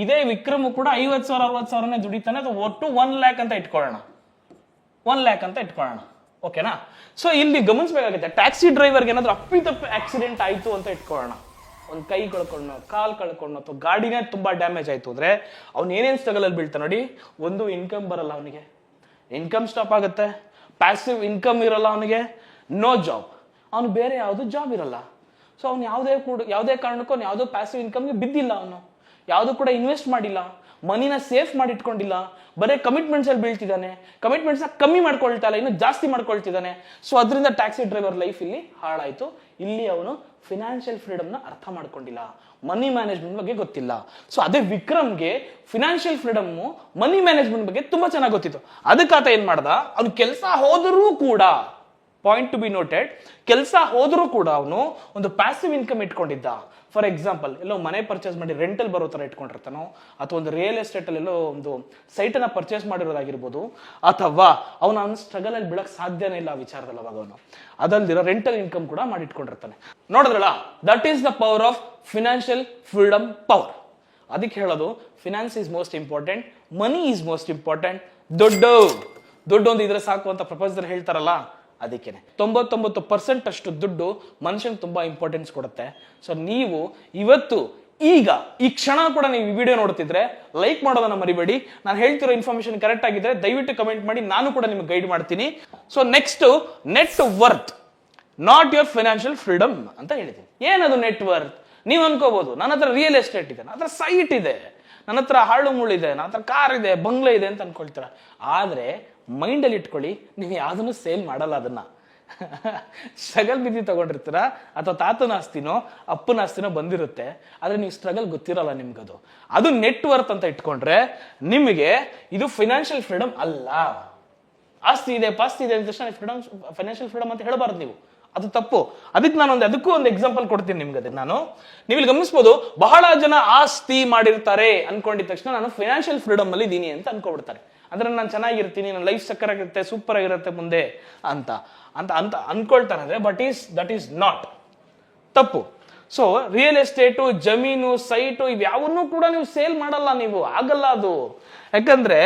ಇದೇ ವಿಕ್ರಮ್ ಕೂಡ 50,000 60,000ನೇ ದುಡಿತಾನೆ, ಅಥವಾ ಒಟ್ಟು 1 ಲ್ಯಾಕ್ ಅಂತ ಇಟ್ಕೊಳ್ಳೋಣ, 1 ಲ್ಯಾಕ್ ಅಂತ ಇಟ್ಕೊಳ್ಳೋಣ. ಓಕೆನಾ? ಸೊ ಇಲ್ಲಿ ಗಮನಿಸಬೇಕಾಗುತ್ತೆ, ಟ್ಯಾಕ್ಸಿ ಡ್ರೈವರ್ಗೆ ಏನಾದ್ರು ಅಪ್ಪಿತಪ್ಪಿ ಆಕ್ಸಿಡೆಂಟ್ ಆಯ್ತು ಅಂತ ಇಟ್ಕೊಳ್ಳೋಣ, ಒಂದು ಕೈ ಕಳ್ಕೊಂಡು, ಕಾಲ್ ಕಳ್ಕೊಂಡು, ಅಥವಾ ಗಾಡಿನೇ ತುಂಬಾ ಡ್ಯಾಮೇಜ್ ಆಯ್ತು ಅಂದ್ರೆ ಅವ್ನು ಏನೇನ್ ಸ್ಟ್ರಗಲ್ ಅಲ್ಲಿ ಬೀಳ್ತಾನೆ ನೋಡಿ. ಒಂದು ಇನ್ಕಮ್ ಬರಲ್ಲ ಅವನಿಗೆ, ಇನ್ಕಮ್ ಸ್ಟಾಪ್ ಆಗುತ್ತೆ. ಪ್ಯಾಸಿವ್ ಇನ್ಕಮ್ ಇರಲ್ಲ ಅವನಿಗೆ, ನೋ ಜಾಬ್, ಅವನು ಬೇರೆ ಯಾವುದು ಜಾಬ್ ಇರಲ್ಲ. ಸೊ ಅವ್ನು ಯಾವುದೇ ಕಾರಣಕ್ಕೂ ಅವ್ನು ಯಾವುದೋ ಪ್ಯಾಸಿವ್ ಇನ್ಕಮ್ಗೆ ಬಿದ್ದಿಲ್ಲ, ಅವನು ಯಾವುದು ಕೂಡ ಇನ್ವೆಸ್ಟ್ ಮಾಡಿಲ್ಲ, ಮನಿನ ಸೇಫ್ ಮಾಡಿ ಇಟ್ಕೊಂಡಿಲ್ಲ, ಬರೀ ಕಮಿಟ್ಮೆಂಟ್ಸ್ ಅಲ್ಲಿ ಬೀಳ್ತಿದ್ದಾನೆ, ಕಮಿಟ್ಮೆಂಟ್ಸ್ ಕಮ್ಮಿ ಮಾಡ್ಕೊಳ್ತಾ ಇಲ್ಲ, ಇನ್ನು ಜಾಸ್ತಿ ಮಾಡ್ಕೊಳ್ತಿದ್ದಾನೆ. ಸೊ ಅದರಿಂದ ಟ್ಯಾಕ್ಸಿ ಡ್ರೈವರ್ ಲೈಫ್ ಇಲ್ಲಿ ಹಾಳಾಯ್ತು. ಇಲ್ಲಿ ಅವನು ಫಿನಾನ್ಷಿಯಲ್ ಫ್ರೀಡಮ್ ನ ಅರ್ಥ ಮಾಡ್ಕೊಂಡಿಲ್ಲ, ಮನಿ ಮ್ಯಾನೇಜ್ಮೆಂಟ್ ಬಗ್ಗೆ ಗೊತ್ತಿಲ್ಲ. ಸೊ ಅದೇ ವಿಕ್ರಮ್ಗೆ ಫಿನಾನ್ಷಿಯಲ್ ಫ್ರೀಡಮ್, ಮನಿ ಮ್ಯಾನೇಜ್ಮೆಂಟ್ ಬಗ್ಗೆ ತುಂಬಾ ಚೆನ್ನಾಗಿ ಗೊತ್ತಿತ್ತು. ಅದಕ್ಕೆ ಆತ ಏನ್ ಮಾಡ್ದ, ಅವ್ನು ಕೆಲಸ ಹೋದರೂ ಕೂಡ, ಪಾಯಿಂಟ್ ಟು ಬಿ ನೋಟೆಡ್, ಕೆಲಸ ಹೋದರೂ ಕೂಡ ಅವನು ಒಂದು ಪ್ಯಾಸಿವ್ ಇನ್ಕಮ್ ಇಟ್ಕೊಂಡಿದ್ದ. ಫಾರ್ ಎಕ್ಸಾಂಪಲ್ ಎಲ್ಲೋ ಮನೆ ಪರ್ಚೇಸ್ ಮಾಡಿ ರೆಂಟಲ್ ಬರೋ ತರ ಇಟ್ಕೊಂಡಿರ್ತಾನೋ, ಅಥವಾ ಒಂದು ರಿಯಲ್ ಎಸ್ಟೇಟ್ ಅಲ್ಲಿ ಎಲ್ಲೋ ಒಂದು ಸೈಟ್ ಅನ್ನ ಪರ್ಚೇಸ್ ಮಾಡಿರೋದಾಗಿರ್ಬೋದು, ಅಥವಾ ಅವನ ಸ್ಟ್ರಗಲ್ ಅಲ್ಲಿ ಬೀಳಕ್ ಸಾಧ್ಯನೇ ಇಲ್ಲ ಆ ವಿಚಾರದಲ್ಲಿ. ಅವಾಗ ಅವನು ಅದಲ್ದಿರೋ ರೆಂಟಲ್ ಇನ್ಕಮ್ ಕೂಡ ಮಾಡಿ ಇಟ್ಕೊಂಡಿರ್ತಾನೆ. ನೋಡಿದ್ರಲ್ಲ, that is the power of financial freedom power. ಅದಕ್ಕೆ ಹೇಳೋದು finance is most important, money is most important. ದುಡ್ಡು ಒಂದು ಇದ್ರೆ ಸಾಕು ಅಂತ ಪ್ರಪಂಚದಲ್ಲಿ ಹೇಳ್ತಾರಲ್ಲ, ಅದಕ್ಕೇನೆ 99% ಅಷ್ಟು ದುಡ್ಡು ಮನುಷ್ಯನ್ ತುಂಬಾ ಇಂಪಾರ್ಟೆನ್ಸ್ ಕೊಡುತ್ತೆ. ಸೊ ನೀವು ಇವತ್ತು ಈಗ ಈ ಕ್ಷಣ ಕೂಡ ನೀವು ಈ ವಿಡಿಯೋ ನೋಡ್ತಿದ್ರೆ ಲೈಕ್ ಮಾಡೋದನ್ನ ಮರಿಬೇಡಿ. ನಾನು ಹೇಳ್ತಿರೋ ಇನ್ಫಾರ್ಮೇಶನ್ ಕರೆಕ್ಟ್ ಆಗಿದ್ರೆ ದಯವಿಟ್ಟು ಕಮೆಂಟ್ ಮಾಡಿ, ನಾನು ಕೂಡ ನಿಮ್ಗೆ ಗೈಡ್ ಮಾಡ್ತೀನಿ. So next, net worth not your financial freedom ಅಂತ ಹೇಳಿದ್ದೀನಿ. ಏನದು ನೆಟ್ ವರ್ತ್? ನೀವು ಅನ್ಕೋಬಹುದು, ನನ್ನ ಹತ್ರ ರಿಯಲ್ ಎಸ್ಟೇಟ್ ಇದೆ, ನನ್ನ ಹತ್ರ ಸೈಟ್ ಇದೆ, ನನ್ನ ಹತ್ರ ಹಾಳು ಮುಳ್ಳಿದೆ, ನನ್ನ ಹತ್ರ ಕಾರ್ ಇದೆ, ಬಂಗ್ಲೆ ಇದೆ ಅಂತ ಅನ್ಕೊಳ್ತೀರ. ಆದ್ರೆ ಮೈಂಡ್ ಅಲ್ಲಿ ಇಟ್ಕೊಳ್ಳಿ, ನೀವು ಯಾವ್ದನ್ನು ಸೇಲ್ ಮಾಡಲ್ಲ. ಅದನ್ನ ಸ್ಟ್ರಗಲ್ ಬಿದ್ದು ತಗೊಂಡಿರ್ತೀರ, ಅಥವಾ ತಾತನ ಆಸ್ತಿನೋ ಅಪ್ಪನ ಆಸ್ತಿನೋ ಬಂದಿರುತ್ತೆ, ಆದ್ರೆ ನೀವು ಸ್ಟ್ರಗಲ್ ಗೊತ್ತಿರಲ್ಲ ನಿಮ್ಗದು. ಅದು ನೆಟ್ ವರ್ತ್ ಅಂತ ಇಟ್ಕೊಂಡ್ರೆ ನಿಮಗೆ ಇದು ಫೈನಾನ್ಷಿಯಲ್ ಫ್ರೀಡಮ್ ಅಲ್ಲ. ಆಸ್ತಿ ಇದೆ ಪಾಸ್ತಿ ಇದೆ ಅಂದ ತಕ್ಷಣ ಫೈನಾನ್ಷಿಯಲ್ ಫ್ರೀಡಮ್ ಅಂತ ಹೇಳಬಾರ್ದು ನೀವು, ಅದು ತಪ್ಪು. ಅದಕ್ಕೆ ನಾನು ಅದಕ್ಕೂ ಒಂದು ಎಕ್ಸಾಂಪಲ್ ಕೊಡ್ತೀನಿ ನಿಮ್ಗೆ. ಅದಕ್ಕೆ ನೀವು ಇಲ್ಲಿ ಗಮನಿಸಬಹುದು, ಬಹಳ ಜನ ಆಸ್ತಿ ಮಾಡಿರ್ತಾರೆ ಅನ್ಕೊಂಡಿದ ತಕ್ಷಣ ನಾನು ಫೈನಾನ್ಷಿಯಲ್ ಫ್ರೀಡಮ್ ಅಲ್ಲಿ ಇದೀನಿ ಅಂತ ಅನ್ಕೊಬಿಡ್ತಾರೆ. ಅಂದ್ರೆ ನಾನು ಚೆನ್ನಾಗಿರ್ತೀನಿ, ನನ್ನ ಲೈಫ್ ಸಕ್ಕರ್ ಆಗಿರುತ್ತೆ, ಸೂಪರ್ ಆಗಿರುತ್ತೆ ಮುಂದೆ ಅಂತ ಅಂತ ಅಂತ ಅನ್ಕೊಳ್ತಾರೆ. ದಟ್ ಈಸ್ ನಾಟ್, ತಪ್ಪು. ಸೊ ರಿಯಲ್ ಎಸ್ಟೇಟು, ಜಮೀನು, ಸೈಟು ಇವ್ಯಾವನ್ನೂ ಕೂಡ ನೀವು ಸೇಲ್ ಮಾಡಲ್ಲ, ನೀವು ಆಗಲ್ಲ ಅದು. ಯಾಕಂದ್ರೆ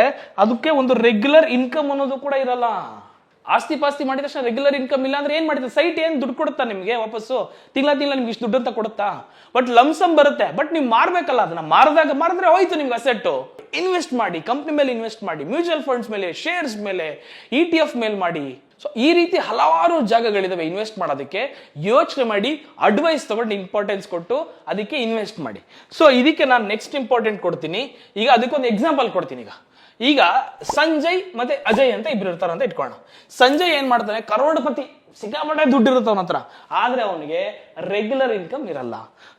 ಅದಕ್ಕೆ ಒಂದು ರೆಗ್ಯುಲರ್ ಇನ್ಕಮ್ ಅನ್ನೋದು ಕೂಡ ಇರಲ್ಲ. ಆಸ್ತಿ ಪಾಸ್ತಿ ಮಾಡಿದ ತಕ್ಷಣ ರೆಗ್ಯುಲರ್ ಇನ್ಕಮ್ ಇಲ್ಲ ಅಂದ್ರೆ ಏನ್ ಮಾಡಿದ್ರೆ ಸೈಟ್ ಏನ್ ದುಡ್ಡು ಕೊಡುತ್ತಾ ನಿಮ್ಗೆ ವಾಪಸ್ಸು? ತಿಂಗಳ ನಿಮ್ಗೆ ಇಷ್ಟು ದುಡ್ಡು ಅಂತ ಕೊಡುತ್ತಾ? ಬಟ್ ಲಂಸಮ್ ಬರುತ್ತೆ, ಬಟ್ ನೀವು ಮಾರ್ಬೇಕಲ್ಲ. ಅದನ್ನ ಮಾರಿದ್ರೆ ಹೋಯ್ತು ನಿಮ್ಗೆ ಅಸೆಟ್. ಇನ್ವೆಸ್ಟ್ ಮಾಡಿ, ಕಂಪ್ನಿ ಮೇಲೆ ಇನ್ವೆಸ್ಟ್ ಮಾಡಿ, ಮ್ಯೂಚುವಲ್ ಫಂಡ್ಸ್ ಮೇಲೆ, ಶೇರ್ಸ್ ಮೇಲೆ, ETF ಮೇಲೆ ಮಾಡಿ. ಸೊ ಈ ರೀತಿ ಹಲವಾರು ಜಾಗಗಳಿದಾವೆ ಇನ್ವೆಸ್ಟ್ ಮಾಡೋದಕ್ಕೆ. ಯೋಚನೆ ಮಾಡಿ, ಅಡ್ವೈಸ್ ತಗೊಂಡು ಇಂಪಾರ್ಟೆನ್ಸ್ ಕೊಟ್ಟು ಅದಕ್ಕೆ ಇನ್ವೆಸ್ಟ್ ಮಾಡಿ. ಸೊ ಇದಕ್ಕೆ ನಾನು ನೆಕ್ಸ್ಟ್ ಇಂಪಾರ್ಟೆಂಟ್ ಕೊಡ್ತೀನಿ. ಈಗ ಅದಕ್ಕೊಂದು ಎಕ್ಸಾಂಪಲ್ ಕೊಡ್ತೀನಿ. ಈಗ ಸಂಜಯ್ ಮತ್ತೆ ಅಜಯ್ ಅಂತ ಇಬ್ರು ಇರ್ತಾರ ಅಂತ ಇಟ್ಕೋಣ. ಸಂಜಯ್ ಏನ್ ಮಾಡ್ತಾನೆ, ಕರೋಡಪತಿ, ಸಿಕ್ಕಾಪಟ್ಟೆ ದುಡ್ಡು ಇರುತ್ತೆ ಅವನ ಹತ್ರ, ಆದ್ರೆ ಅವನಿಗೆ ರೆಗ್ಯುಲರ್ ಇನ್ಕಮ್ ಇರಲ್ಲ.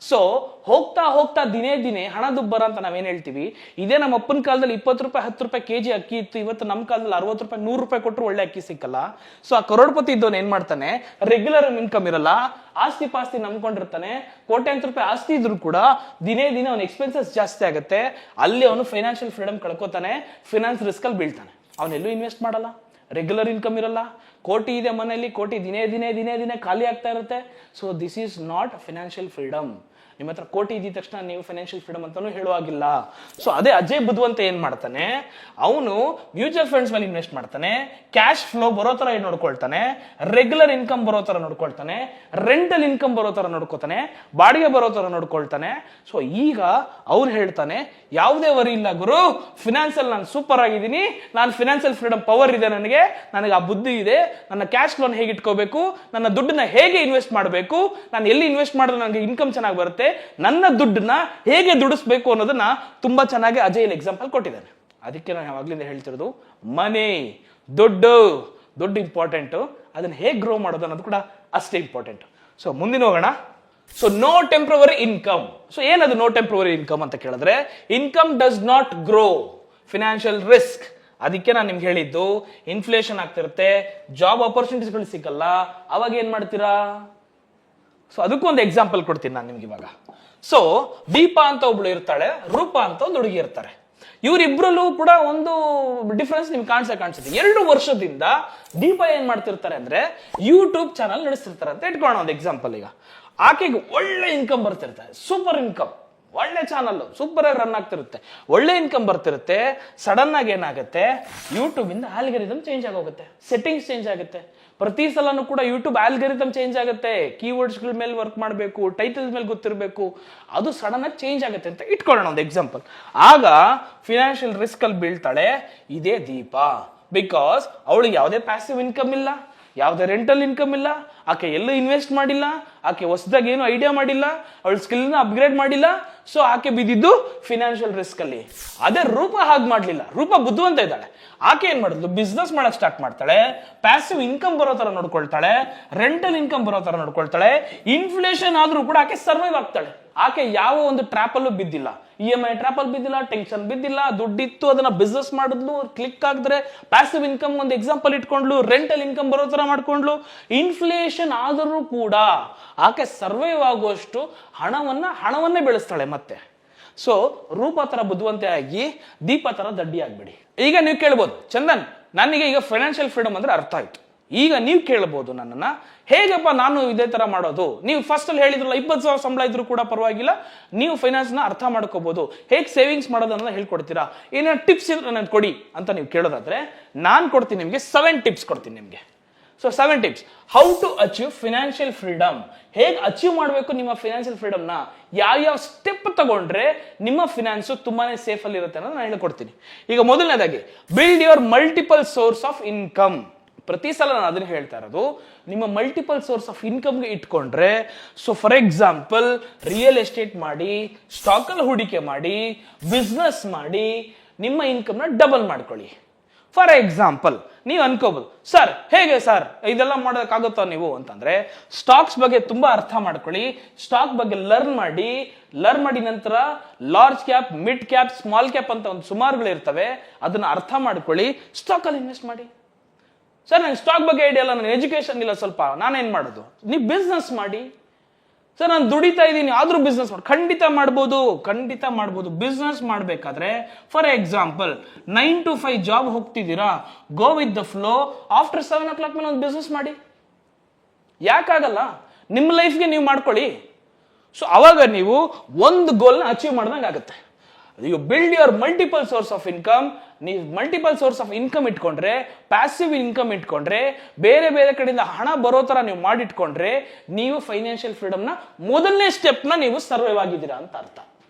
ಸೊ ಹೋಗ್ತಾ ಹೋಗ್ತಾ ದಿನೇ ಹಣದುಬ್ಬರ ಅಂತ ನಾವೇನ್ ಹೇಳ್ತೀವಿ. ಇದೇ ನಮ್ಮ ಅಪ್ಪನ ಕಾಲದಲ್ಲಿ 20 ರೂಪಾಯಿ 10 ರೂಪಾಯಿ ಕೆಜಿ ಅಕ್ಕಿ ಇತ್ತು, ಇವತ್ತು ನಮ್ಮ ಕಾಲದಲ್ಲಿ 60 ರೂಪಾಯಿ 100 ರೂಪಾಯಿ ಕೊಟ್ಟರು ಒಳ್ಳೆ ಅಕ್ಕಿ ಸಿಕ್ಕಲ್ಲ. ಸೊ ಆ ಕರೋಡಪತಿ ಇದ್ದವನ್ ಏನ್ ಮಾಡ್ತಾನೆ, ರೆಗ್ಯುಲರ್ ಇನ್ಕಮ್ ಇರಲ್ಲ, ಆಸ್ತಿ ಪಾಸ್ತಿ ನಂಬ್ಕೊಂಡಿರ್ತಾನೆ, ಕೋಟ್ಯಾಂತರ ರೂಪಾಯಿ ಆಸ್ತಿ ಇದ್ರು ಕೂಡ ದಿನೇ ಅವನ ಎಕ್ಸ್ಪೆನ್ಸಸ್ ಜಾಸ್ತಿ ಆಗುತ್ತೆ. ಅಲ್ಲಿ ಅವನು ಫೈನಾನ್ಷಿಯಲ್ ಫ್ರೀಡಮ್ ಕಳ್ಕೊತಾನೆ, ಫಿನಾನ್ಸ್ ರಿಸ್ಕ್ ಅಲ್ಲಿ ಬೀಳ್ತಾನೆ. ಅವನೆಲ್ಲೂ ಇನ್ವೆಸ್ಟ್ ಮಾಡಲ್ಲ, ರೆಗ್ಯುಲರ್ ಇನ್ಕಮ್ ಇರಲ್ಲ, ಕೋಟಿ ಇದೆ ಮನೆಯಲ್ಲಿ, ಕೋಟಿ ದಿನೇ ಖಾಲಿ ಆಗ್ತಾ ಇರುತ್ತೆ. So this is not financial freedom. ನಿಮ್ಮ ಹತ್ರ ಕೋಟಿ ಇದ್ದ ತಕ್ಷಣ ನೀವು ಫೈನಾನ್ಷಿಯಲ್ ಫ್ರೀಡಮ್ ಅಂತಾನು ಹೇಳುವಾಗಿಲ್ಲ. ಸೊ ಅದೇ ಅಜಯ್ ಬುದ್ಧಿವಂತ ಏನ್ ಮಾಡ್ತಾನೆ, ಅವನು ಮ್ಯೂಚುವಲ್ ಫಂಡ್ಸ್ ಮೇಲೆ ಇನ್ವೆಸ್ಟ್ ಮಾಡ್ತಾನೆ, ಕ್ಯಾಶ್ ಫ್ಲೋ ಬರೋ ತರ ನೋಡ್ಕೊಳ್ತಾನೆ, ರೆಗ್ಯುಲರ್ ಇನ್ಕಮ್ ಬರೋ ತರ ನೋಡ್ಕೊಳ್ತಾನೆ, ರೆಂಟಲ್ ಇನ್ಕಮ್ ಬರೋ ತರ ನೋಡ್ಕೊತಾನೆ, ಬಾಡಿಗೆ ಬರೋ ತರ ನೋಡ್ಕೊಳ್ತಾನೆ. ಸೊ ಈಗ ಅವ್ನು ಹೇಳ್ತಾನೆ, ಯಾವುದೇ ವರಿ ಇಲ್ಲ ಗುರು, ಫಿನಾನ್ಸ್ ಅಲ್ಲಿ ನಾನು ಸೂಪರ್ ಆಗಿದ್ದೀನಿ, ನಾನು ಫಿನಾನ್ಷಿಯಲ್ ಫ್ರೀಡಮ್ ಪವರ್ ಇದೆ, ನನಗೆ ಆ ಬುದ್ಧಿ ಇದೆ, ನನ್ನ ಕ್ಯಾಶ್ ಫ್ಲೋನ್ ಹೇಗೆ ಇಟ್ಕೋಬೇಕು, ನನ್ನ ದುಡ್ಡನ್ನ ಹೇಗೆ ಇನ್ವೆಸ್ಟ್ ಮಾಡಬೇಕು, ನಾನು ಎಲ್ಲಿ ಇನ್ವೆಸ್ಟ್ ಮಾಡಿದ್ರೆ ನನಗೆ ಇನ್ಕಮ್ ಚೆನ್ನಾಗಿ ಬರುತ್ತೆ, ನನ್ನ ದುಡ್ಡನ್ನ ಹೇಗೆ ದುಡಿಸ್ಬೇಕು ಅನ್ನೋದನ್ನ ತುಂಬಾ ಚೆನ್ನಾಗಿ ಅಜಯ್ ಎಕ್ಸಾಂಪಲ್ ಕೊಟ್ಟಿದ್ದಾನೆ. ಅದಕ್ಕೆ ನಾನು ಯಾವಾಗ್ಲಿಂದ ಹೇಳ್ತಿರೋದು, ಮನಿ, ದುಡ್ಡು ಇಂಪಾರ್ಟೆಂಟ್, ಅದನ್ನ ಹೇಗೆ ಗ್ರೋ ಮಾಡೋದು ಅನ್ನೋದು ಕೂಡ ಅಷ್ಟೇ ಇಂಪಾರ್ಟೆಂಟ್. ಸೊ ಮುಂದಿನ ಹೋಗೋಣ. So no temporary income. So ಏನದು ನೋ ಟೆಂಪ್ರವರಿ ಇನ್ಕಮ್ ಅಂತ ಕೇಳಿದ್ರೆ, income does not grow, financial risk. ಅದಕ್ಕೆ ನಾನು ನಿಮ್ಗೆ ಹೇಳಿದ್ದು, ಇನ್ಫ್ಲೇಷನ್ ಆಗ್ತಿರುತ್ತೆ, ಜಾಬ್ ಆಪರ್ಚುನಿಟೀಸ್ಗಳು ಸಿಗಲ್ಲ, ಅವಾಗ ಏನ್ ಮಾಡ್ತೀರಾ? ಸೊ ಅದಕ್ಕೂ ಒಂದು ಎಕ್ಸಾಂಪಲ್ ಕೊಡ್ತೀನಿ ನಾನು ನಿಮ್ಗೆ ಇವಾಗ. ಸೊ ದೀಪಾ ಅಂತ ಒಬ್ಳು ಇರ್ತಾಳೆ, ರೂಪಾ ಅಂತ ಒಂದು ಹುಡುಗಿ ಇರ್ತಾರೆ. ಇವರಿಬ್ರಲ್ಲೂ ಕೂಡ ಒಂದು ಡಿಫ್ರೆನ್ಸ್ ನಿಮ್ಗೆ ಕಾಣಿಸುತ್ತೆ. 2 ವರ್ಷದಿಂದ ದೀಪಾ ಏನ್ ಮಾಡ್ತಿರ್ತಾರೆ ಅಂದ್ರೆ ಯೂಟ್ಯೂಬ್ ಚಾನಲ್ ನಡೆಸ್ತಿರ್ತಾರೆ ಅಂತ ಇಟ್ಕೊಳ್ಳೋಣ ಒಂದು ಎಕ್ಸಾಂಪಲ್. ಈಗ ಆಕೆಗೆ ಒಳ್ಳೆ ಇನ್ಕಮ್ ಬರ್ತಿರ್ತಾರೆ, ಸೂಪರ್ ಇನ್ಕಮ್, ಒಳ್ಳೆ ಚಾನಲ್ ಸೂಪರ್ ಆಗಿ ರನ್ ಆಗ್ತಿರುತ್ತೆ, ಒಳ್ಳೆ ಇನ್ಕಮ್ ಬರ್ತಿರುತ್ತೆ. ಸಡನ್ ಆಗಿ ಏನಾಗುತ್ತೆ, ಯೂಟ್ಯೂಬ್ ಇಂದ ಆಲ್ಗರಿದಮ್ ಚೇಂಜ್ ಆಗೋಗುತ್ತೆ, ಸೆಟ್ಟಿಂಗ್ಸ್ ಚೇಂಜ್ ಆಗುತ್ತೆ. ಪ್ರತಿ ಸಲನೂ ಕೂಡ ಯೂಟ್ಯೂಬ್ ಆಲ್ಗರಿದಮ್ ಚೇಂಜ್ ಆಗುತ್ತೆ, ಕೀವರ್ಡ್ಸ್ ಗಳ ಮೇಲೆ ವರ್ಕ್ ಮಾಡಬೇಕು, ಟೈಟಲ್ಸ್ ಮೇಲೆ ಗೊತ್ತಿರಬೇಕು, ಅದು ಸಡನ್ ಆಗಿ ಚೇಂಜ್ ಆಗುತ್ತೆ ಅಂತ ಇಟ್ಕೊಳ್ಳೋಣ ಒಂದು ಎಕ್ಸಾಂಪಲ್. ಆಗ ಫಿನಾನ್ಷಿಯಲ್ ರಿಸ್ಕ್ ಅಲ್ಲಿ ಬೀಳ್ತಾಳೆ ಇದೇ ದೀಪಾ. ಬಿಕಾಸ್ ಅವಳಿಗೆ ಯಾವುದೇ ಪ್ಯಾಸಿವ್ ಇನ್ಕಮ್ ಇಲ್ಲ, ಯಾವುದೇ ರೆಂಟಲ್ ಇನ್ಕಮ್ ಇಲ್ಲ, ಆಕೆ ಎಲ್ಲೂ ಇನ್ವೆಸ್ಟ್ ಮಾಡಿಲ್ಲ, ಆಕೆ ಹೊಸದಾಗಿ ಏನು ಐಡಿಯಾ ಮಾಡಿಲ್ಲ, ಅವಳ ಸ್ಕಿಲ್ ನ ಅಪ್ಗ್ರೇಡ್ ಮಾಡಿಲ್ಲ. ಸೊ ಆಕೆ ಬಿದ್ದಿದ್ದು ಫಿನಾನ್ಷಿಯಲ್ ರಿಸ್ಕ್ ಅಲ್ಲಿ. ಅದೇ ರೂಪಾ ಹಾಗೆ ಮಾಡ್ಲಿಲ್ಲ, ರೂಪಾ ಬುದ್ಧಿವಂತ ಇದ್ದಾಳೆ. ಆಕೆ ಏನ್ ಮಾಡಿದ್ಲು, ಬಿಸ್ನೆಸ್ ಮಾಡಕ್ ಸ್ಟಾರ್ಟ್ ಮಾಡ್ತಾಳೆ, ಪ್ಯಾಸಿವ್ ಇನ್ಕಮ್ ಬರೋ ತರ ನೋಡ್ಕೊಳ್ತಾಳೆ, ರೆಂಟಲ್ ಇನ್ಕಮ್ ಬರೋ ತರ ನೋಡ್ಕೊಳ್ತಾಳೆ. ಇನ್ಫ್ಲೇಷನ್ ಆದ್ರೂ ಕೂಡ ಆಕೆ ಸರ್ವೈವ್ ಆಗ್ತಾಳೆ. ಆಕೆ ಯಾವ ಒಂದು ಟ್ರ್ಯಾಪ್ ಅಲ್ಲೂ ಬಿದ್ದಿಲ್ಲ, EMI ಟ್ರ್ಯಾಪ್ ಅಲ್ಲಿ ಬಿದ್ದಿಲ್ಲ, ಟೆನ್ಷನ್ ಬಿದ್ದಿಲ್ಲ, ದುಡ್ಡಿತ್ತು ಅದನ್ನ ಬಿಸ್ನೆಸ್ ಮಾಡಿದ್ಲು, ಕ್ಲಿಕ್ ಆಗಿದ್ರೆ ಪ್ಯಾಸಿವ್ ಇನ್ಕಮ್ ಒಂದು ಎಕ್ಸಾಂಪಲ್ ಇಟ್ಕೊಂಡ್ಲು, ರೆಂಟಲ್ ಇನ್ಕಮ್ ಬರೋ ತರ ಮಾಡ್ಕೊಂಡ್ಲು. ಇನ್ಫ್ಲೇಷನ್ ಆದರೂ ಕೂಡ ಆಕೆ ಸರ್ವೈವ್ ಆಗುವಷ್ಟು ಹಣವನ್ನೇ ಬೆಳೆಸ್ತಾಳೆ ಮತ್ತೆ. ಸೊ ರೂಪಾ ತರ ಬುದ್ಧಿವಂತೆ ಆಗಿ ದೀಪಾ ತರ ದಡ್ಡಿ ಆಗ್ಬೇಡಿ. ಈಗ ನೀವು ಕೇಳ್ಬೋದು, ಚಂದನ್ ನನಗೆ ಈಗ ಫೈನಾನ್ಷಿಯಲ್ ಫ್ರೀಡಮ್ ಅಂದ್ರೆ ಅರ್ಥ ಆಯ್ತು, ಈಗ ನೀವು ಕೇಳ್ಬೋದು ನನ್ನನ್ನ, ಹೇಗಪ್ಪ ನಾನು ಇದೇ ತರ ಮಾಡೋದು? ನೀವು ಫಸ್ಟ್ ಅಲ್ಲಿ ಹೇಳಿದ್ರಲ್ಲ 20,000 ಸಂಬಳ ಇದ್ರೂ ಕೂಡ ಪರವಾಗಿಲ್ಲ, ನೀವು ಫೈನಾನ್ಸ್ ನ ಅರ್ಥ ಮಾಡ್ಕೋಬಹುದು, ಹೇಗೆ ಸೇವಿಂಗ್ಸ್ ಮಾಡೋದು ಅನ್ನೋದನ್ನ ಹೇಳ್ಕೊಡ್ತೀರಾ, ಏನೇನೋ ಟಿಪ್ಸ್ ನನಗೆ ಕೊಡಿ ಅಂತ ನೀವು ಕೇಳೋದಾದ್ರೆ ನಾನು ಕೊಡ್ತೀನಿ ನಿಮಗೆ 7 ಟಿಪ್ಸ್ ಕೊಡ್ತೀನಿ ನಿಮಗೆ. So 7 tips, how to achieve financial freedom. ಹೇಗೆ ಅಚೀವ್ ಮಾಡಬೇಕು ನಿಮ್ಮ ಫಿನಾನ್ಷಿಯಲ್ ಫ್ರೀಡಮ್ ನ, ಯಾವ ಸ್ಟೆಪ್ ತಗೊಂಡ್ರೆ ನಿಮ್ಮ ಫಿನಾನ್ಸ್ ತುಂಬಾನೇ ಸೇಫ್ ಅಲ್ಲಿ ಇರುತ್ತೆ ಅನ್ನೋದು ನಾನು ಹೇಳ್ಕೊಡ್ತೀನಿ. ಈಗ ಮೊದಲನೇದಾಗಿ, build your multiple source of income. ಪ್ರತಿ ಸಲ ನಾನು ಅದನ್ನ ಹೇಳ್ತಾ ಇರೋದು, ನಿಮ್ಮ ಮಲ್ಟಿಪಲ್ ಸೋರ್ಸ್ ಆಫ್ ಇನ್ಕಮ್ಗೆ ಇಟ್ಕೊಂಡ್ರೆ, so for example real estate ಮಾಡಿ, ಸ್ಟಾಕ್ ಅಲ್ಲಿ ಹೂಡಿಕೆ ಮಾಡಿ, ಬಿಸ್ನೆಸ್ ಮಾಡಿ, ನಿಮ್ಮ ಇನ್ಕಮ್ ನ ಡಬಲ್ ಮಾಡ್ಕೊಳ್ಳಿ. ಫಾರ್ ಎಕ್ಸಾಂಪಲ್ ನೀವು ಅನ್ಕೋಬಹುದು, ಸರ್ ಹೇಗೆ ಸರ್ ಇದೆಲ್ಲ ಮಾಡೋದಕ್ಕಾಗುತ್ತಾ ನೀವು ಅಂತಂದ್ರೆ, ಸ್ಟಾಕ್ಸ್ ಬಗ್ಗೆ ತುಂಬಾ ಅರ್ಥ ಮಾಡ್ಕೊಳ್ಳಿ, ಸ್ಟಾಕ್ ಬಗ್ಗೆ ಲರ್ನ್ ಮಾಡಿ ನಂತರ large cap, mid cap, small cap ಅಂತ ಒಂದು ಸುಮಾರುಗಳು ಇರ್ತವೆ, ಅದನ್ನ ಅರ್ಥ ಮಾಡ್ಕೊಳ್ಳಿ, ಸ್ಟಾಕ್ ಅಲ್ಲಿ ಇನ್ವೆಸ್ಟ್ ಮಾಡಿ. ಸರ್ ನಂಗೆ ಸ್ಟಾಕ್ ಬಗ್ಗೆ ಐಡಿಯಾ ಇಲ್ಲ, ನನ್ನ ಎಜುಕೇಶನ್ ಇಲ್ಲ ಸ್ವಲ್ಪ, ನಾನೇನ್ ಮಾಡೋದು? ನೀವು ಬಿಸ್ನೆಸ್ ಮಾಡಿ. ಸರ್ ನಾನು ದುಡಿತಾ ಇದ್ದೀನಿ ಆದ್ರೂ ಬಿಸ್ನೆಸ್ ಮಾಡಿ, ಖಂಡಿತ ಮಾಡ್ಬೋದು. ಬಿಸ್ನೆಸ್ ಮಾಡಬೇಕಾದ್ರೆ ಫಾರ್ ಎಕ್ಸಾಂಪಲ್ 9 to 5 ಜಾಬ್ ಹೋಗ್ತಿದ್ದೀರಾ, go with the flow, after 7 o'clock ಮೇಲೆ ಒಂದು ಬಿಸ್ನೆಸ್ ಮಾಡಿ. ಯಾಕಾಗಲ್ಲ? ನಿಮ್ಮ ಲೈಫ್ಗೆ ನೀವು ಮಾಡ್ಕೊಳ್ಳಿ. ಸೊ ಅವಾಗ ನೀವು ಒಂದು ಗೋಲ್ನ ಅಚೀವ್ ಮಾಡ್ದಂಗೆ ಆಗುತ್ತೆ. You build your multiple source of income. ನೀವು ಮಲ್ಟಿಪಲ್ ಸೋರ್ಸ್ ಆಫ್ ಇನ್ಕಮ್ ಇಟ್ಕೊಂಡ್ರೆ, ಪ್ಯಾಸಿವ್ ಇನ್ಕಮ್ ಇಟ್ಕೊಂಡ್ರೆ, ಬೇರೆ ಬೇರೆ ಕಡೆಯಿಂದ ಹಣ ಬರೋ ತರ ನೀವು ಮಾಡಿಟ್ಕೊಂಡ್ರೆ, ನೀವು ಫೈನಾನ್ಷಿಯಲ್ ಫ್ರೀಡಮ್ ನ ಮೊದಲನೇ ಸ್ಟೆಪ್ ನ ನೀವು ಸರ್ವೈವ್ ಆಗಿದ್ದೀರಾ ಅಂತ ಅರ್ಥ.